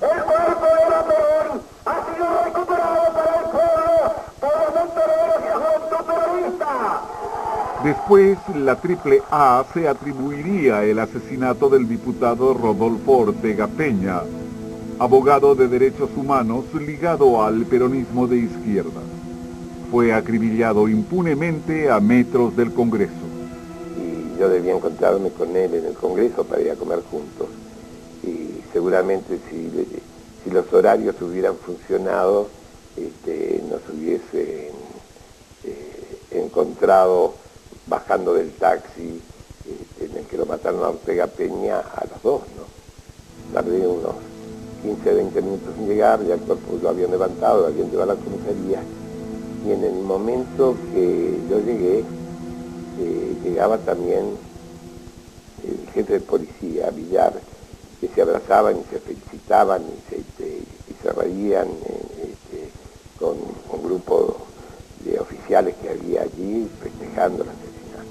El cuerpo de Perón ha sido recuperado para el pueblo por los montoneros y la juventud peronista. Después, la AAA se atribuiría el asesinato del diputado Rodolfo Ortega Peña, abogado de derechos humanos ligado al peronismo de izquierda. Fue acribillado impunemente a metros del Congreso. Y yo debía encontrarme con él en el Congreso para ir a comer juntos. Y seguramente si los horarios hubieran funcionado, nos hubiesen encontrado bajando del taxi en el que lo mataron a Ortega Peña a los dos, ¿no? Tardé unos 15, 20 minutos en llegar, ya el cuerpo lo habían levantado, lo habían llevado a la comisaría, y en el momento que yo llegué, llegaba también el jefe de policía, Villar, que se abrazaban y se felicitaban y se reían con un grupo de oficiales que había allí festejando el asesinato.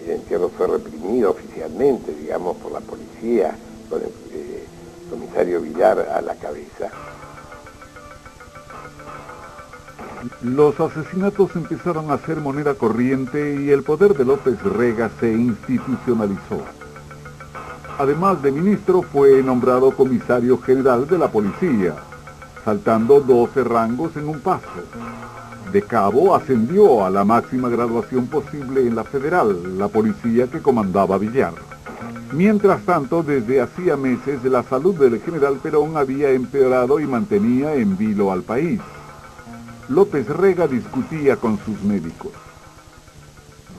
El entierro fue reprimido oficialmente, digamos, por la policía, con el comisario Villar a la cabeza. Los asesinatos empezaron a ser moneda corriente y el poder de López Rega se institucionalizó. Además de ministro, fue nombrado comisario general de la policía, saltando 12 rangos en un paso. De cabo ascendió a la máxima graduación posible en la federal, la policía que comandaba Villar. Mientras tanto, desde hacía meses, la salud del general Perón había empeorado y mantenía en vilo al país. López Rega discutía con sus médicos.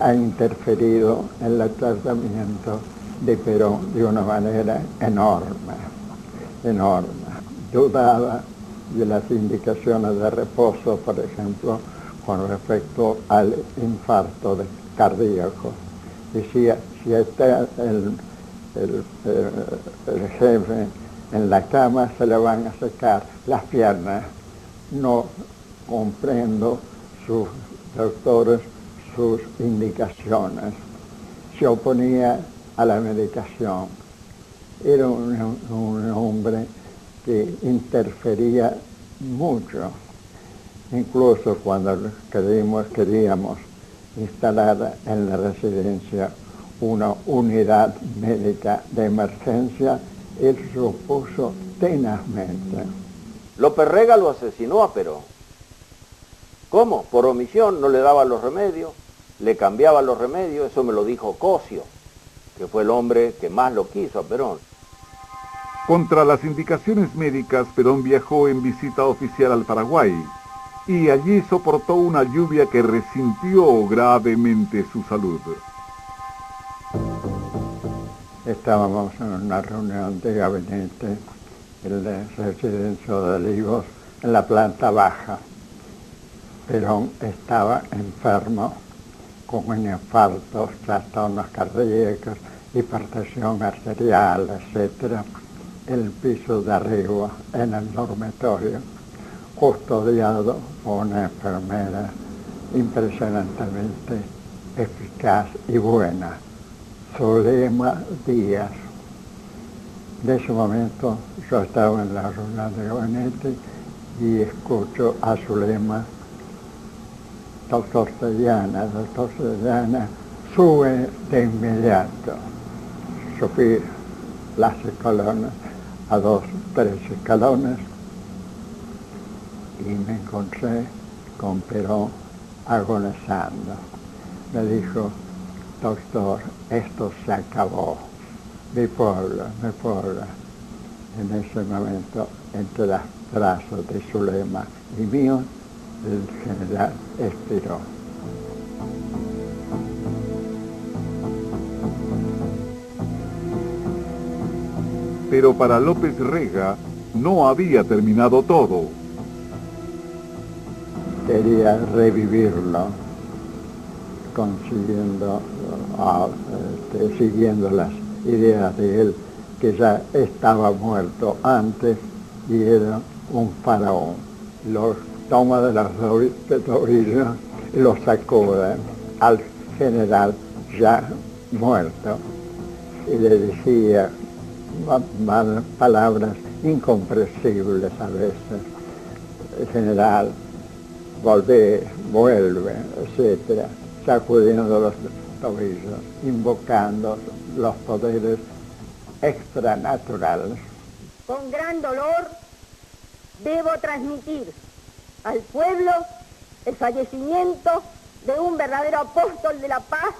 Ha interferido en el tratamiento de Perón de una manera enorme. Dudaba de las indicaciones de reposo, por ejemplo, con respecto al infarto cardíaco. Decía, si está el jefe en la cama, se le van a secar las piernas. No comprendo sus doctores, sus indicaciones. Se oponía a la medicación. Era un hombre que interfería mucho. Incluso cuando queríamos instalar en la residencia una unidad médica de emergencia, él se opuso tenazmente. López Rega lo asesinó a Perón. ¿Cómo? Por omisión no le daba los remedios, le cambiaba los remedios, eso me lo dijo Cosio, que fue el hombre que más lo quiso a Perón. Contra las indicaciones médicas, Perón viajó en visita oficial al Paraguay y allí soportó una lluvia que resintió gravemente su salud. Estábamos en una reunión de gabinete en la residencia de Olivos, en la planta baja. Perón estaba enfermo con un infarto, trastornos cardíacos, hipertensión arterial, etc. En el piso de arriba, en el dormitorio, custodiado por una enfermera impresionantemente eficaz y buena, Zulema Díaz. En ese momento yo estaba en la reunión de gabinete y escucho a Zulema: doctor Sellana, sube de inmediato. Subí las escalones, a 2, 3 escalones, y me encontré con Perón agonizando. Me dijo: doctor, esto se acabó, mi pueblo. En ese momento, entre los brazos de Zulema y mío, el general expiró. Pero para López Rega no había terminado todo. Quería revivirlo, siguiendo las ideas de él, que ya estaba muerto antes y era un faraón. Los toma de las tobillos y los sacude al general ya muerto y le decía palabras incomprensibles a veces: general, vuelve, etc., sacudiendo los tobillos, invocando los poderes extranaturales. Con gran dolor debo transmitir al pueblo el fallecimiento de un verdadero apóstol de la paz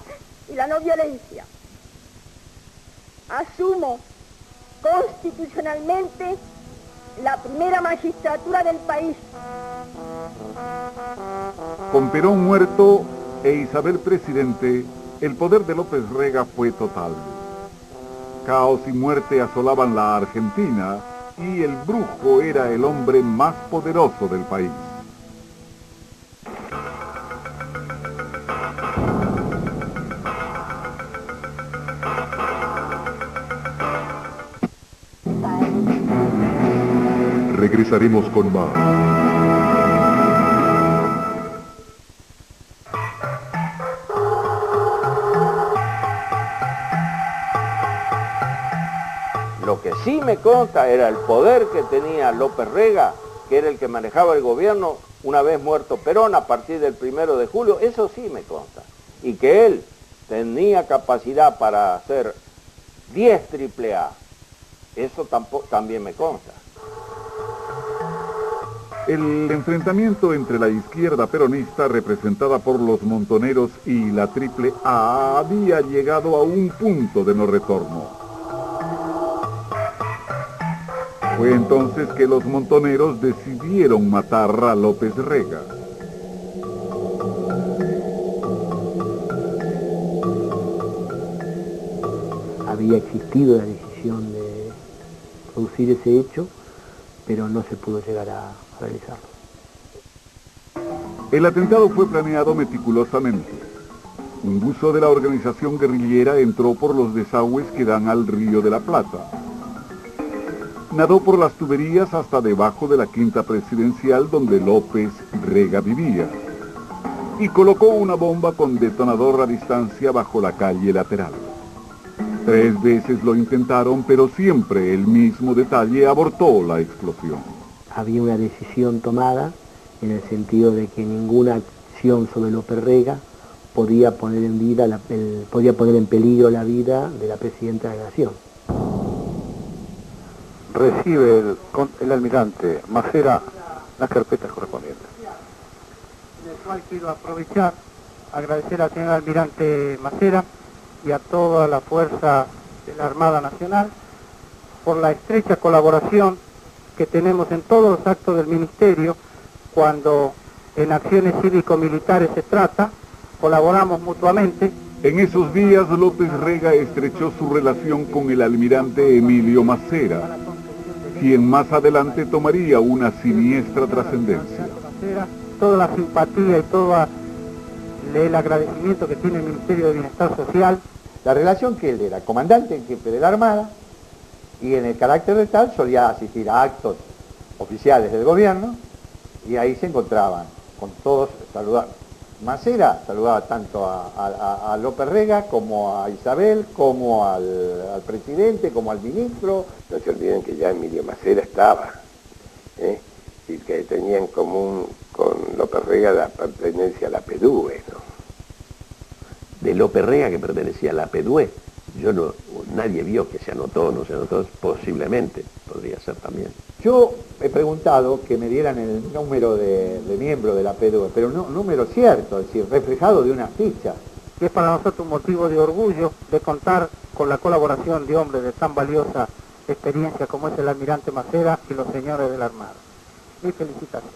y la no violencia. Asumo constitucionalmente la primera magistratura del país. Con Perón muerto e Isabel presidente, el poder de López Rega fue total. Caos y muerte asolaban la Argentina y el brujo era el hombre más poderoso del país. Regresaremos con más. Lo que sí me consta era el poder que tenía López Rega, que era el que manejaba el gobierno una vez muerto Perón a partir del 1 de julio, eso sí me consta. Y que él tenía capacidad para hacer 10 AAA, eso también me consta. El enfrentamiento entre la izquierda peronista representada por los montoneros y la AAA había llegado a un punto de no retorno. Fue entonces que los montoneros decidieron matar a López Rega. Había existido la decisión de producir ese hecho, pero no se pudo llegar a realizarlo. El atentado fue planeado meticulosamente. Un buzo de la organización guerrillera entró por los desagües que dan al Río de la Plata. Nadó por las tuberías hasta debajo de la quinta presidencial donde López Rega vivía y colocó una bomba con detonador a distancia bajo la calle lateral. 3 veces lo intentaron, pero siempre el mismo detalle abortó la explosión. Había una decisión tomada en el sentido de que ninguna acción sobre López Rega podía poner en peligro la vida de la presidenta de la Nación. Recibe el almirante Macera las carpetas correspondientes. cual quiero aprovechar, agradecer al señor almirante Macera y a toda la fuerza de la Armada Nacional por la estrecha colaboración que tenemos en todos los actos del Ministerio. Cuando en acciones cívico-militares se trata, colaboramos mutuamente. En esos días López Rega estrechó su relación con el almirante Emilio Macera, quien más adelante tomaría una siniestra trascendencia. Toda la simpatía y todo el agradecimiento que tiene el Ministerio de Bienestar Social. La relación que él era comandante en jefe de la Armada y en el carácter de tal solía asistir a actos oficiales del gobierno y ahí se encontraban con todos, Macera saludaba tanto a López Rega como a Isabel, como al presidente, como al ministro. No se olviden que ya Emilio Macera estaba, y que tenía en común con López Rega la pertenencia a la PDUE, ¿no? De López Rega, que pertenecía a la PDUE, nadie vio que se anotó o no se anotó, posiblemente, podría ser también. Yo he preguntado que me dieran el número de miembro de la PDUE, pero no un número cierto, es decir, reflejado de una ficha. Y es para nosotros un motivo de orgullo de contar con la colaboración de hombres de tan valiosa experiencia como es el almirante Macera y los señores de la Armada. Mi felicitaciones.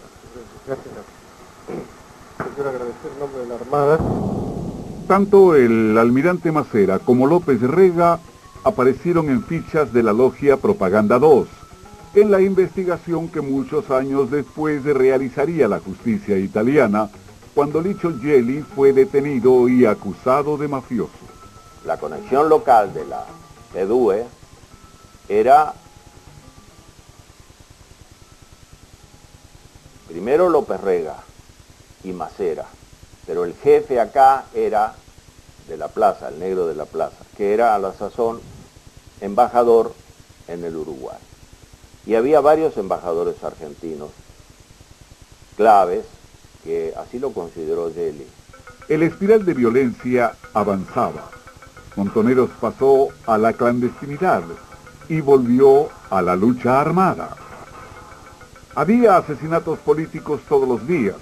Gracias a usted. Quiero agradecer en nombre de la Armada. Tanto el almirante Macera como López Rega aparecieron en fichas de la logia Propaganda 2, en la investigación que muchos años después realizaría la justicia italiana, cuando Licio Gelli fue detenido y acusado de mafioso. La conexión local de la PDUE era primero López Rega y Macera, pero el jefe acá era de la plaza, el negro de la plaza, que era a la sazón embajador en el Uruguay. Y había varios embajadores argentinos claves, que así lo consideró Gelli. El espiral de violencia avanzaba. Montoneros pasó a la clandestinidad y volvió a la lucha armada. Había asesinatos políticos todos los días,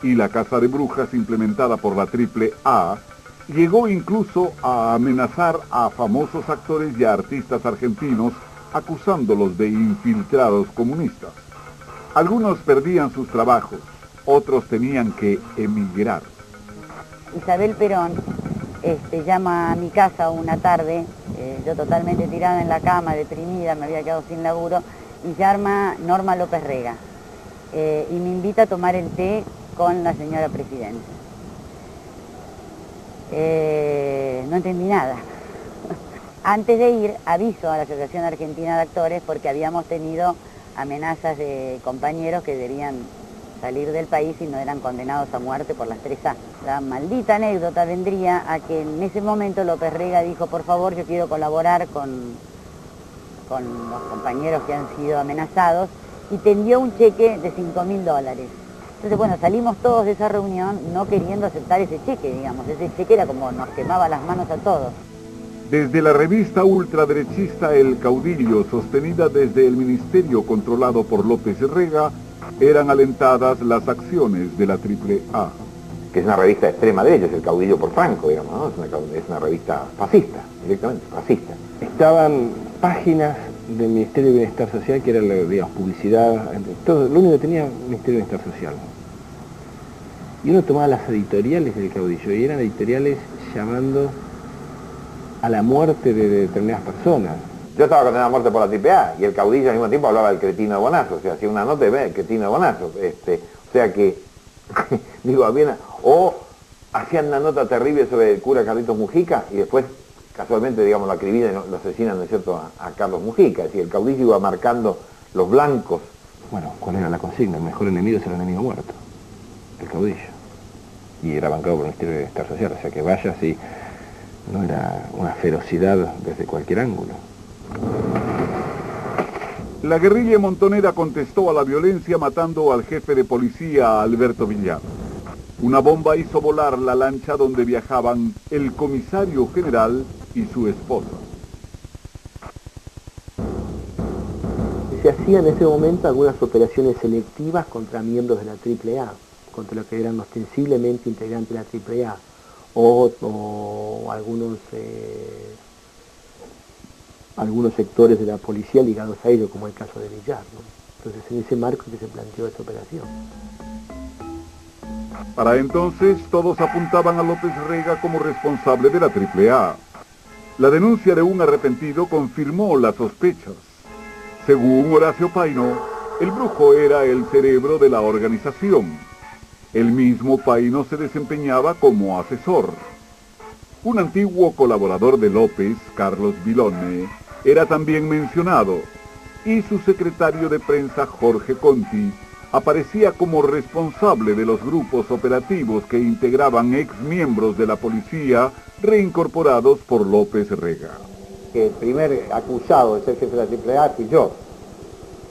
y la caza de brujas implementada por la AAA llegó incluso a amenazar a famosos actores y a artistas argentinos, acusándolos de infiltrados comunistas. Algunos perdían sus trabajos, otros tenían que emigrar. Isabel Perón llama a mi casa una tarde, yo totalmente tirada en la cama, deprimida, me había quedado sin laburo, y llama Norma López Rega y me invita a tomar el té con la señora presidenta. No entendí nada. Antes de ir, aviso a la Asociación Argentina de Actores porque habíamos tenido amenazas de compañeros que debían salir del país y no eran condenados a muerte por las 3A. La maldita anécdota vendría a que en ese momento López Rega dijo, por favor, yo quiero colaborar con los compañeros que han sido amenazados, y tendió un cheque de $5.000. Entonces, bueno, salimos todos de esa reunión no queriendo aceptar ese cheque, digamos. Ese cheque era como nos quemaba las manos a todos. Desde la revista ultraderechista El Caudillo, sostenida desde el ministerio controlado por López Rega, eran alentadas las acciones de la AAA. Que es una revista de extrema derecha, es El Caudillo por Franco, digamos, ¿no? Es una revista fascista, directamente fascista. Estaban páginas del Ministerio de Bienestar Social, que era, digamos, publicidad, todo, lo único que tenía el Ministerio de Bienestar Social. Y uno tomaba las editoriales del Caudillo, y eran editoriales llamando a la muerte de determinadas personas. Yo estaba condenado a muerte por la AAA, y El Caudillo al mismo tiempo hablaba del cretino de Bonazo, o sea, hacía una nota de cretino de Bonazo, o sea que, digo, o hacían una nota terrible sobre el cura Carlitos Mujica, y después casualmente, digamos, lo acribinan y lo asesinan, ¿no es cierto?, a Carlos Mujica. Es decir, el caudillo iba marcando los blancos. Bueno, ¿cuál era la consigna? El mejor enemigo es el enemigo muerto, el caudillo. Y era bancado por el Ministerio de Bienestar Social, o sea que vaya si no era una ferocidad desde cualquier ángulo. La guerrilla montonera contestó a la violencia matando al jefe de policía, Alberto Villar. Una bomba hizo volar la lancha donde viajaban el comisario general y su esposa. Se hacían en ese momento algunas operaciones selectivas contra miembros de la AAA, contra lo que eran ostensiblemente integrantes de la AAA o algunos sectores de la policía ligados a ello, como el caso de Villar, ¿no? Entonces, en ese marco que se planteó esta operación. Para entonces, todos apuntaban a López Rega como responsable de la AAA. La denuncia de un arrepentido confirmó las sospechas. Según Horacio Paino, el brujo era el cerebro de la organización. El mismo Paino se desempeñaba como asesor. Un antiguo colaborador de López, Carlos Vilone, era también mencionado, y su secretario de prensa, Jorge Conti, aparecía como responsable de los grupos operativos que integraban exmiembros de la policía reincorporados por López Rega. El primer acusado de ser jefe de la AAA fui yo,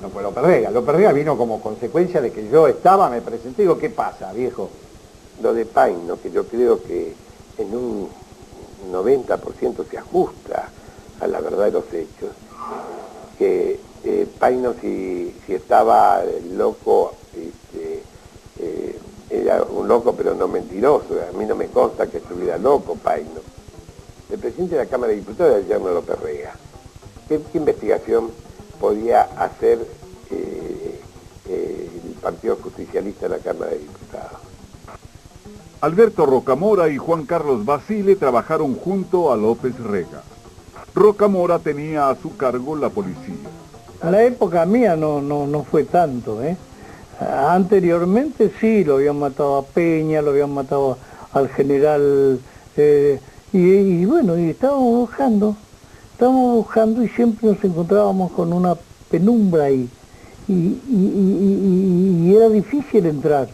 no fue López Rega. López Rega vino como consecuencia de que yo estaba, me presenté y digo, ¿qué pasa, viejo? Lo de Paino, que yo creo que en un 90% se ajusta a la verdad de los hechos, que Paino si estaba loco, era un loco pero no mentiroso. A mí no me consta que estuviera loco Paino. El presidente de la Cámara de Diputados era Guillermo López Rega. ¿Qué investigación podía hacer el Partido Justicialista de la Cámara de Diputados? Alberto Rocamora y Juan Carlos Basile trabajaron junto a López Rega. Rocamora tenía a su cargo la policía. En la época mía no fue tanto, ¿eh? Anteriormente sí, lo habían matado a Peña, lo habían matado al general, y bueno, y estábamos buscando y siempre nos encontrábamos con una penumbra ahí, y era difícil entrar,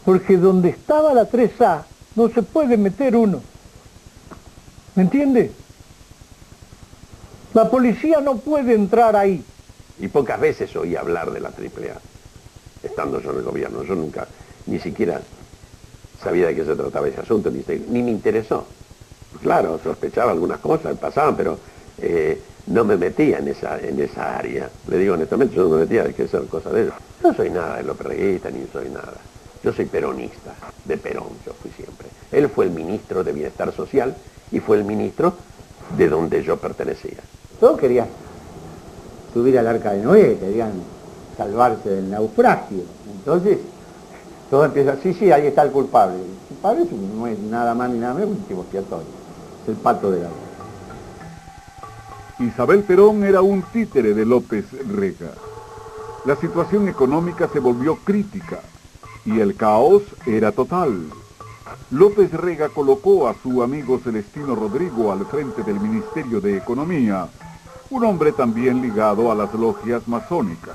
porque donde estaba la 3A no se puede meter uno, ¿me entiende? La policía no puede entrar ahí. Y pocas veces oí hablar de la AAA, estando yo en el gobierno. Yo nunca, ni siquiera sabía de qué se trataba ese asunto, ni me interesó. Claro, sospechaba algunas cosas, pasaban, pero no me metía en esa área. Le digo honestamente, yo no me metía de qué ser cosa de ellos. No soy nada de López Reguista, ni soy nada. Yo soy peronista, de Perón yo fui siempre. Él fue el ministro de Bienestar Social y fue el ministro de donde yo pertenecía. Todos querían subir al Arca de Noé, querían salvarse del naufragio. Entonces, todo empieza, sí, ahí está el culpable. El culpable no es nada más ni nada menos que un chivo expiatorio. Es el pato de la boca. Isabel Perón era un títere de López Rega. La situación económica se volvió crítica y el caos era total. López Rega colocó a su amigo Celestino Rodrigo al frente del Ministerio de Economía, un hombre también ligado a las logias masónicas.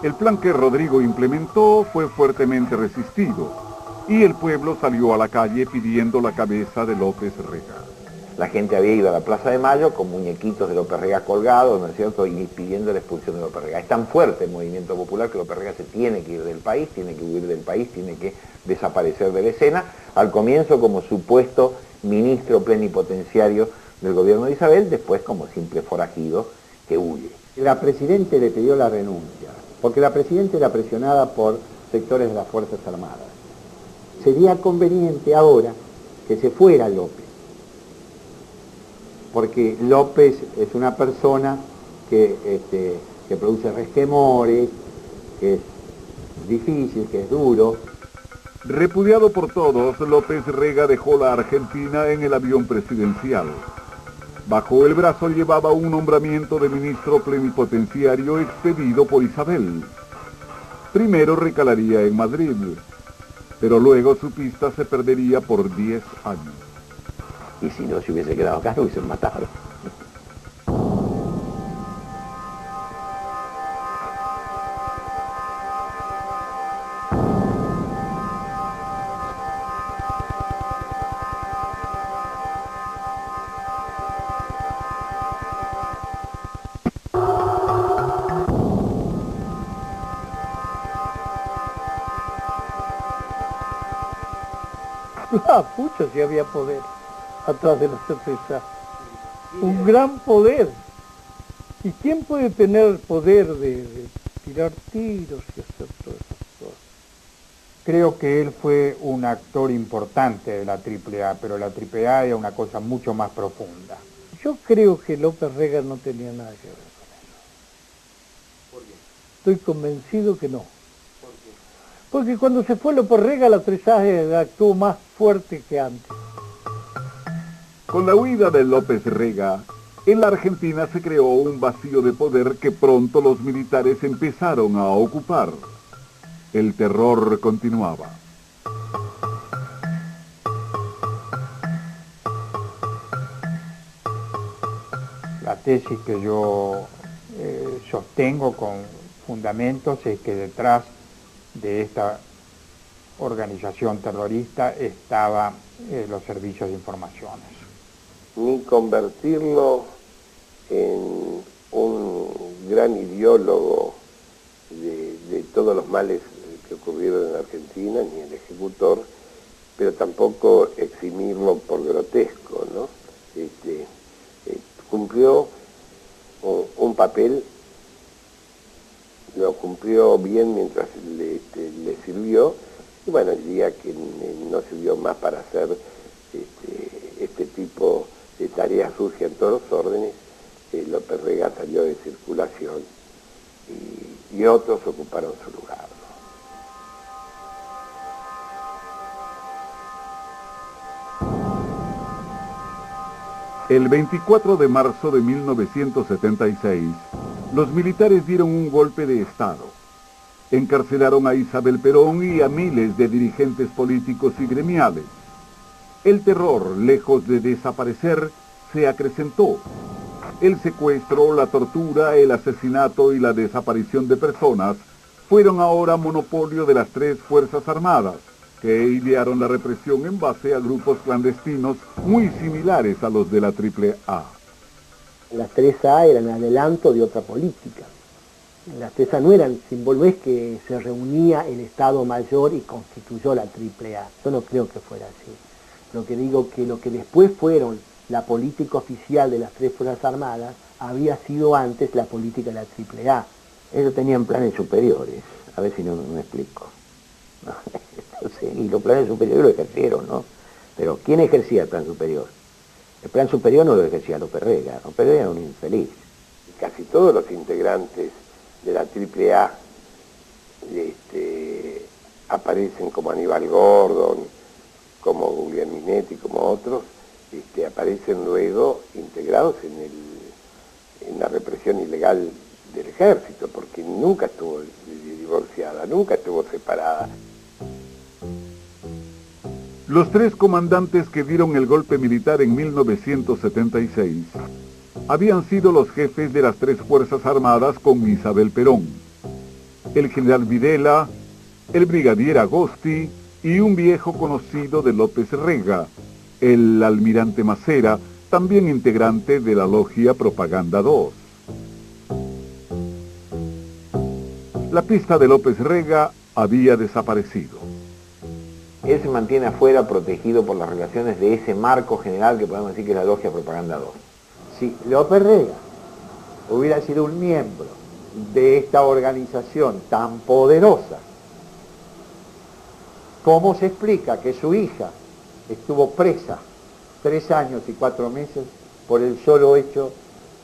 El plan que Rodrigo implementó fue fuertemente resistido y el pueblo salió a la calle pidiendo la cabeza de López Rega. La gente había ido a la Plaza de Mayo con muñequitos de López Rega colgados, ¿no es cierto?, y pidiendo la expulsión de López Rega. Es tan fuerte el movimiento popular que López Rega se tiene que ir del país, tiene que huir del país, tiene que desaparecer de la escena, al comienzo como supuesto ministro plenipotenciario del gobierno de Isabel, después como simple forajido que huye. La Presidente le pidió la renuncia, porque la Presidenta era presionada por sectores de las Fuerzas Armadas. Sería conveniente ahora que se fuera López, porque López es una persona que produce resquemores, que es difícil, que es duro. Repudiado por todos, López Rega dejó la Argentina en el avión presidencial. Bajo el brazo llevaba un nombramiento de ministro plenipotenciario expedido por Isabel. Primero recalaría en Madrid, pero luego su pista se perdería por 10 años. Y si no se hubiese quedado acá, lo hubiesen matado. Pucha, si había poder atrás de la certeza. Un gran poder. ¿Y quién puede tener el poder de tirar tiros y hacer todas esas cosas? Creo que él fue un actor importante de la AAA, pero la AAA era una cosa mucho más profunda. Yo creo que López Rega no tenía nada que ver con eso. ¿Por qué? Estoy convencido que no. ¿Por qué? Porque cuando se fue López Rega, la Tresaje actuó más fuerte que antes. Con la huida de López Rega, en la Argentina se creó un vacío de poder que pronto los militares empezaron a ocupar. El terror continuaba. La tesis que yo sostengo con fundamentos es que detrás de esta organización terrorista estaban los servicios de informaciones. Ni convertirlo en un gran ideólogo de todos los males que ocurrieron en Argentina, ni el ejecutor, pero tampoco eximirlo por grotesco, ¿no? Cumplió un papel, lo cumplió bien mientras le sirvió, y bueno, el día que no sirvió más para hacer este tipo de tareas sucias en todos los órdenes, López Rega salió de circulación y otros ocuparon su lugar. El 24 de marzo de 1976, los militares dieron un golpe de Estado. Encarcelaron a Isabel Perón y a miles de dirigentes políticos y gremiales. El terror, lejos de desaparecer, se acrecentó. El secuestro, la tortura, el asesinato y la desaparición de personas fueron ahora monopolio de las tres Fuerzas Armadas, que idearon la represión en base a grupos clandestinos muy similares a los de la AAA. Las 3A eran adelanto de otra política. Las 3A no eran símbolo, es que se reunía el Estado Mayor y constituyó la AAA. Yo no creo que fuera así. Lo que digo que lo que después fueron la política oficial de las tres Fuerzas Armadas había sido antes la política de la AAA. Ellos tenían planes superiores, a ver si no me explico. ¿No? Entonces, y los planes superiores lo ejercieron, ¿no? Pero ¿quién ejercía el plan superior? El plan superior no lo ejercía López Rega. López Rega era un infeliz. Casi todos los integrantes de la AAA aparecen como Aníbal Gordon, como Guglielminetti, como otros, aparecen luego integrados en la represión ilegal del ejército, porque nunca estuvo divorciada, nunca estuvo separada. Los tres comandantes que dieron el golpe militar en 1976 habían sido los jefes de las tres Fuerzas Armadas con Isabel Perón: el general Videla, el brigadier Agosti y un viejo conocido de López Rega, el almirante Macera, también integrante de la logia Propaganda 2. La pista de López Rega había desaparecido. Él se mantiene afuera, protegido por las relaciones de ese marco general que podemos decir que es la logia Propaganda 2. Si López Rega hubiera sido un miembro de esta organización tan poderosa, ¿cómo se explica que su hija estuvo presa 3 años y 4 meses por el solo hecho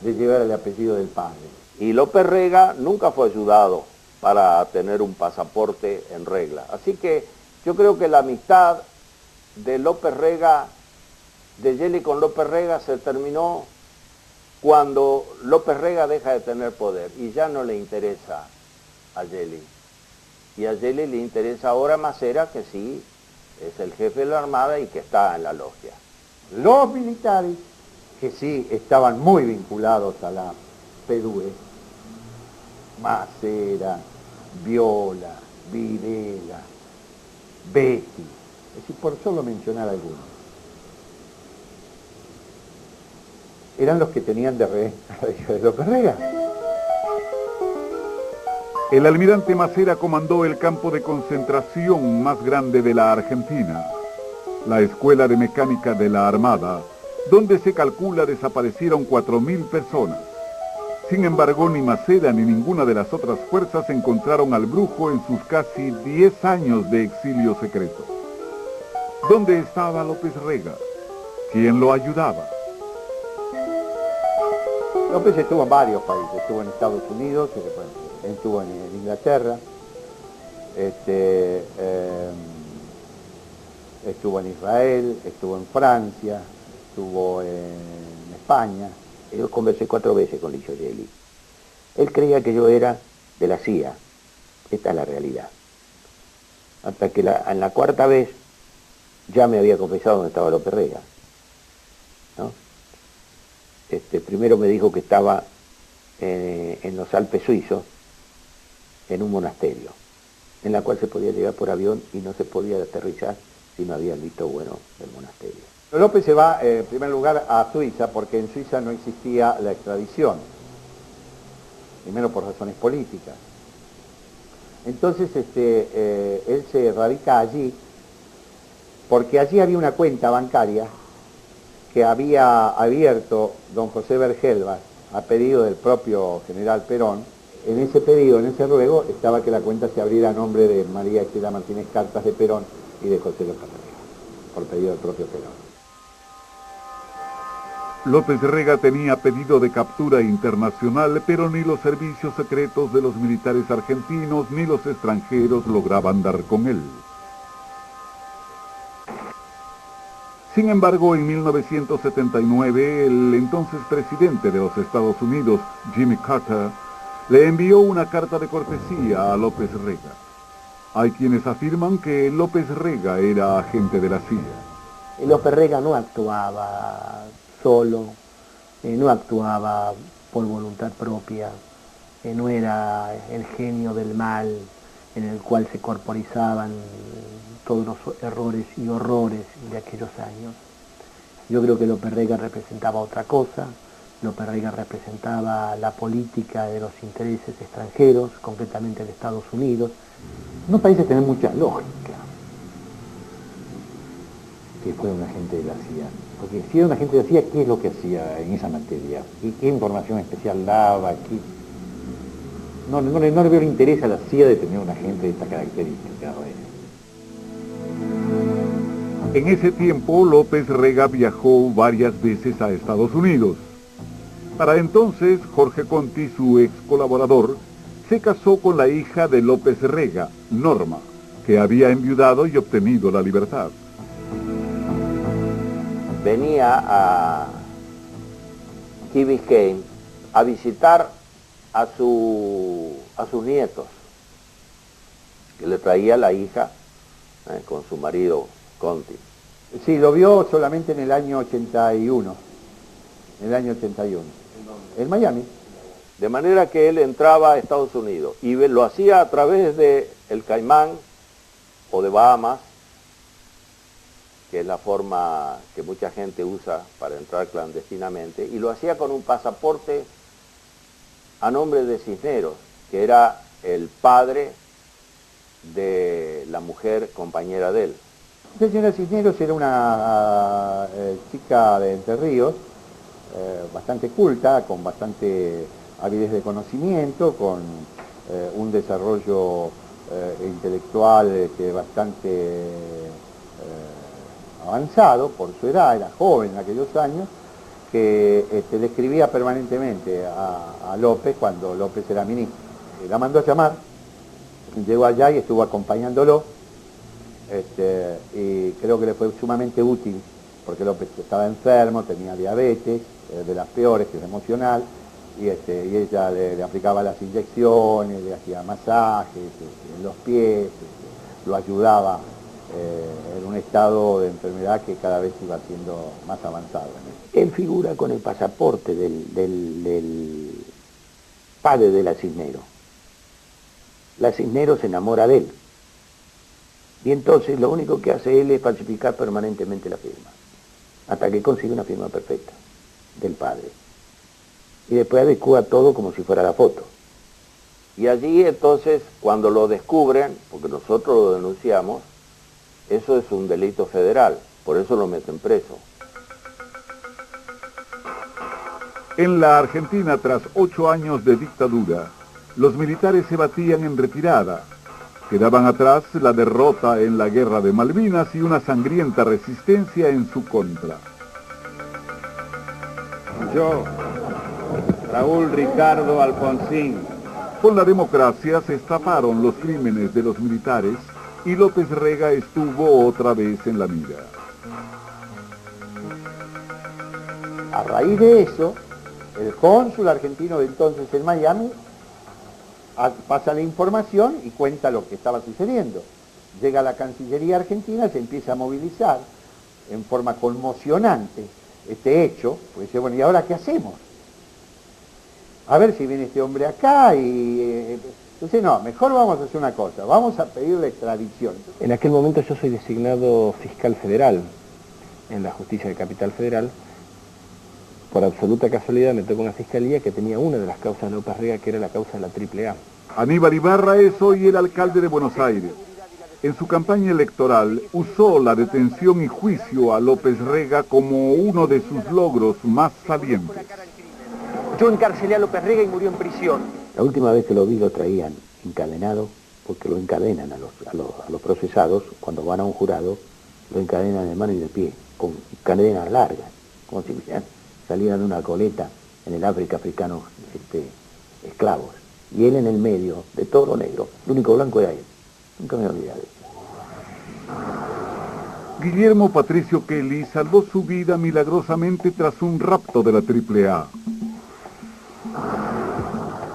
de llevar el apellido del padre? Y López Rega nunca fue ayudado para tener un pasaporte en regla. Así que yo creo que la amistad de López Rega, de Yeli con López Rega, se terminó cuando López Rega deja de tener poder y ya no le interesa a Yeli. Y a Yeli le interesa ahora Macera, que sí es el jefe de la Armada y que está en la logia. Los militares, que sí estaban muy vinculados a la PDUE, Macera, Viola, Videla, Betty, es decir, por solo mencionar algunos, eran los que tenían de rehén a la hija de López Rega. El almirante Macera comandó el campo de concentración más grande de la Argentina, la Escuela de Mecánica de la Armada, donde se calcula desaparecieron 4.000 personas. Sin embargo, ni Maceda ni ninguna de las otras fuerzas encontraron al brujo en sus casi 10 años de exilio secreto. ¿Dónde estaba López Rega? ¿Quién lo ayudaba? López estuvo en varios países, estuvo en Estados Unidos, estuvo en Inglaterra, estuvo en Israel, estuvo en Francia, estuvo en España. Yo conversé 4 veces con Licio Gelli. Él creía que yo era de la CIA. Esta es la realidad. Hasta que en la 4ª vez ya me había confesado dónde estaba López Rega, ¿no? Primero me dijo que estaba en los Alpes suizos, en un monasterio, en la cual se podía llegar por avión y no se podía aterrizar si no había el visto bueno del monasterio. López se va en primer lugar a Suiza porque en Suiza no existía la extradición, primero por razones políticas. Entonces él se radica allí porque allí había una cuenta bancaria que había abierto don José Bergelbas a pedido del propio general Perón. En ese pedido, en ese ruego, estaba que la cuenta se abriera a nombre de María Estela Martínez Cartas de Perón y de José López Rega, por pedido del propio Perón. López Rega tenía pedido de captura internacional, pero ni los servicios secretos de los militares argentinos ni los extranjeros lograban dar con él. Sin embargo, en 1979, el entonces presidente de los Estados Unidos, Jimmy Carter, le envió una carta de cortesía a López Rega. Hay quienes afirman que López Rega era agente de la CIA. López Rega no actuaba solo, no actuaba por voluntad propia, no era el genio del mal en el cual se corporizaban todos los errores y horrores de aquellos años. Yo creo que López Rega representaba otra cosa. López Rega representaba la política de los intereses extranjeros, concretamente de Estados Unidos. No parece tener mucha lógica que fuera un agente de la CIA. Porque si era un agente de la CIA, ¿qué es lo que hacía en esa materia? ¿Qué información especial daba? No le veo el interés a la CIA de tener un agente de esta característica. En ese tiempo, López Rega viajó varias veces a Estados Unidos. Para entonces, Jorge Conti, su ex colaborador, se casó con la hija de López Rega, Norma, que había enviudado y obtenido la libertad. Venía a Key Biscayne a visitar a sus nietos, que le traía la hija con su marido Conti. Sí, lo vio solamente en el año 81. En el año 81. En Miami. De manera que él entraba a Estados Unidos y lo hacía a través de el Caimán o de Bahamas, que es la forma que mucha gente usa para entrar clandestinamente, y lo hacía con un pasaporte a nombre de Cisneros, que era el padre de la mujer compañera de él. La señora Cisneros era una chica de Entre Ríos, bastante culta, con bastante avidez de conocimiento, con un desarrollo intelectual bastante avanzado por su edad, era joven en aquellos años, que le escribía permanentemente a López cuando López era ministro. La mandó a llamar, llegó allá y estuvo acompañándolo, y creo que le fue sumamente útil, porque López estaba enfermo, tenía diabetes, de las peores, que es emocional, y ella le aplicaba las inyecciones, le hacía masajes en los pies, lo ayudaba en un estado de enfermedad que cada vez iba siendo más avanzado. Él figura con el pasaporte del padre de la Cisneros. La Cisneros se enamora de él. Y entonces lo único que hace él es falsificar permanentemente la firma, hasta que consigue una firma perfecta del padre. Y después adecua todo como si fuera la foto. Y allí entonces, cuando lo descubren, porque nosotros lo denunciamos, eso es un delito federal, por eso lo meten preso. En la Argentina, tras 8 años de dictadura, los militares se batían en retirada. Quedaban atrás la derrota en la Guerra de Malvinas y una sangrienta resistencia en su contra. Yo, Raúl Ricardo Alfonsín. Con la democracia se estafaron los crímenes de los militares y López Rega estuvo otra vez en la mira. A raíz de eso, el cónsul argentino de entonces en Miami pasa la información y cuenta lo que estaba sucediendo. Llega a la Cancillería Argentina, se empieza a movilizar en forma conmocionante este hecho, pues dice, bueno, ¿y ahora qué hacemos? A ver si viene este hombre acá y... entonces no, mejor vamos a hacer una cosa, vamos a pedirle extradición. En aquel momento yo soy designado fiscal federal en la justicia de Capital Federal. Por absoluta casualidad me tocó una fiscalía que tenía una de las causas de López Rega, que era la causa de la AAA. Aníbal Ibarra es hoy el alcalde de Buenos Aires. En su campaña electoral usó la detención y juicio a López Rega como uno de sus logros más salientes. Yo encarcelé a López Rega y murió en prisión. La última vez que lo vi lo traían encadenado, porque lo encadenan a los procesados, cuando van a un jurado, lo encadenan de mano y de pie, con cadenas largas, como si salieran de una coleta en el África africano esclavos. Y él en el medio, de todo lo negro, el único blanco era él. Nunca me olvidé de eso. Guillermo Patricio Kelly salvó su vida milagrosamente tras un rapto de la AAA.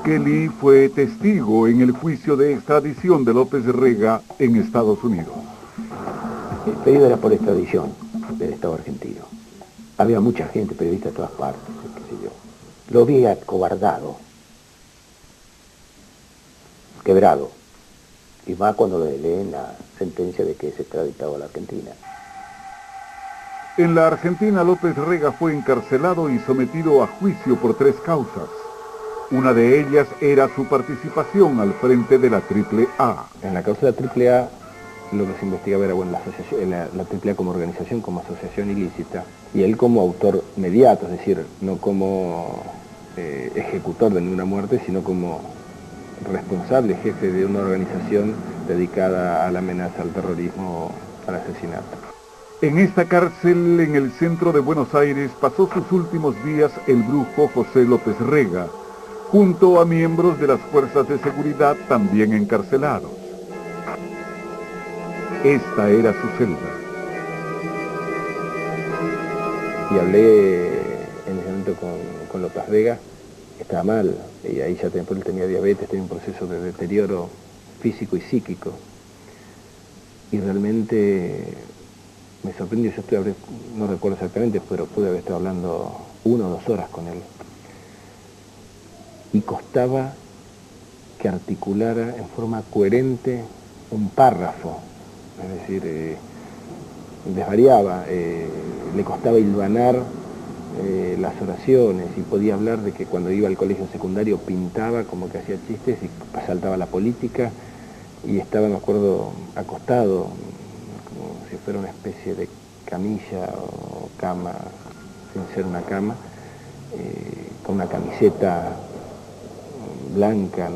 Kelly fue testigo en el juicio de extradición de López Rega en Estados Unidos. El pedido era por extradición del Estado argentino. Había mucha gente, periodistas de todas partes, qué sé yo. Lo vi acobardado, quebrado, y más cuando le leen la sentencia de que es extraditado a la Argentina. En la Argentina, López Rega fue encarcelado y sometido a juicio por 3 causas. Una de ellas era su participación al frente de la AAA. En la causa de la AAA, lo que se investigaba era bueno, la AAA como organización, como asociación ilícita, y él como autor mediato, es decir, no como ejecutor de ninguna muerte, sino como responsable, jefe de una organización dedicada a la amenaza, al terrorismo, al asesinato. En esta cárcel, en el centro de Buenos Aires, pasó sus últimos días el brujo José López Rega, junto a miembros de las fuerzas de seguridad también encarcelados. Esta era su celda. Y hablé en ese momento con López Rega, estaba mal, y ahí ya él tenía diabetes, tenía un proceso de deterioro físico y psíquico. Y realmente me sorprendió, no recuerdo exactamente, pero pude haber estado hablando 1 o 2 horas con él. Y costaba que articulara en forma coherente un párrafo, es decir, desvariaba, le costaba hilvanar las oraciones y podía hablar de que cuando iba al colegio secundario pintaba como que hacía chistes y saltaba la política y estaba, me acuerdo, acostado como si fuera una especie de camilla o cama, sin ser una cama, con una camiseta blanca.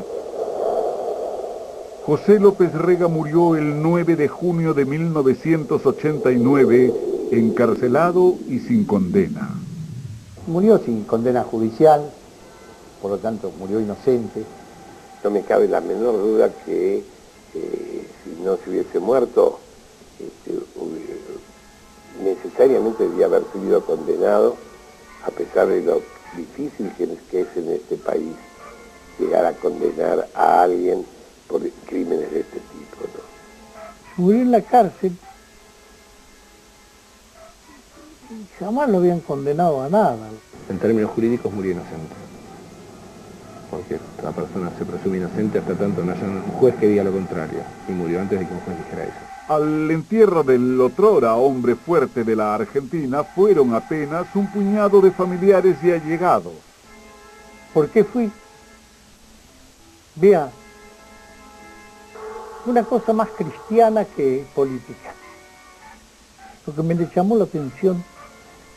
José López Rega murió el 9 de junio de 1989, encarcelado y sin condena. Murió sin condena judicial, por lo tanto murió inocente. No me cabe la menor duda que si no se hubiese muerto, necesariamente debía haber sido condenado, a pesar de lo difícil que es en este país llegar a condenar a alguien por crímenes de este tipo, ¿no? Murió en la cárcel y jamás lo habían condenado a nada. En términos jurídicos murió inocente, porque la persona se presume inocente hasta tanto no haya un juez que diga lo contrario, y murió antes de que un juez dijera eso. Al entierro del otrora hombre fuerte de la Argentina fueron apenas un puñado de familiares y allegados. ¿Por qué fui? Vea, una cosa más cristiana que política. Lo que me le llamó la atención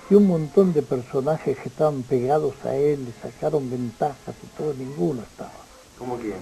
y un montón de personajes que estaban pegados a él, le sacaron ventajas y todo, ninguno estaba. ¿Cómo quién?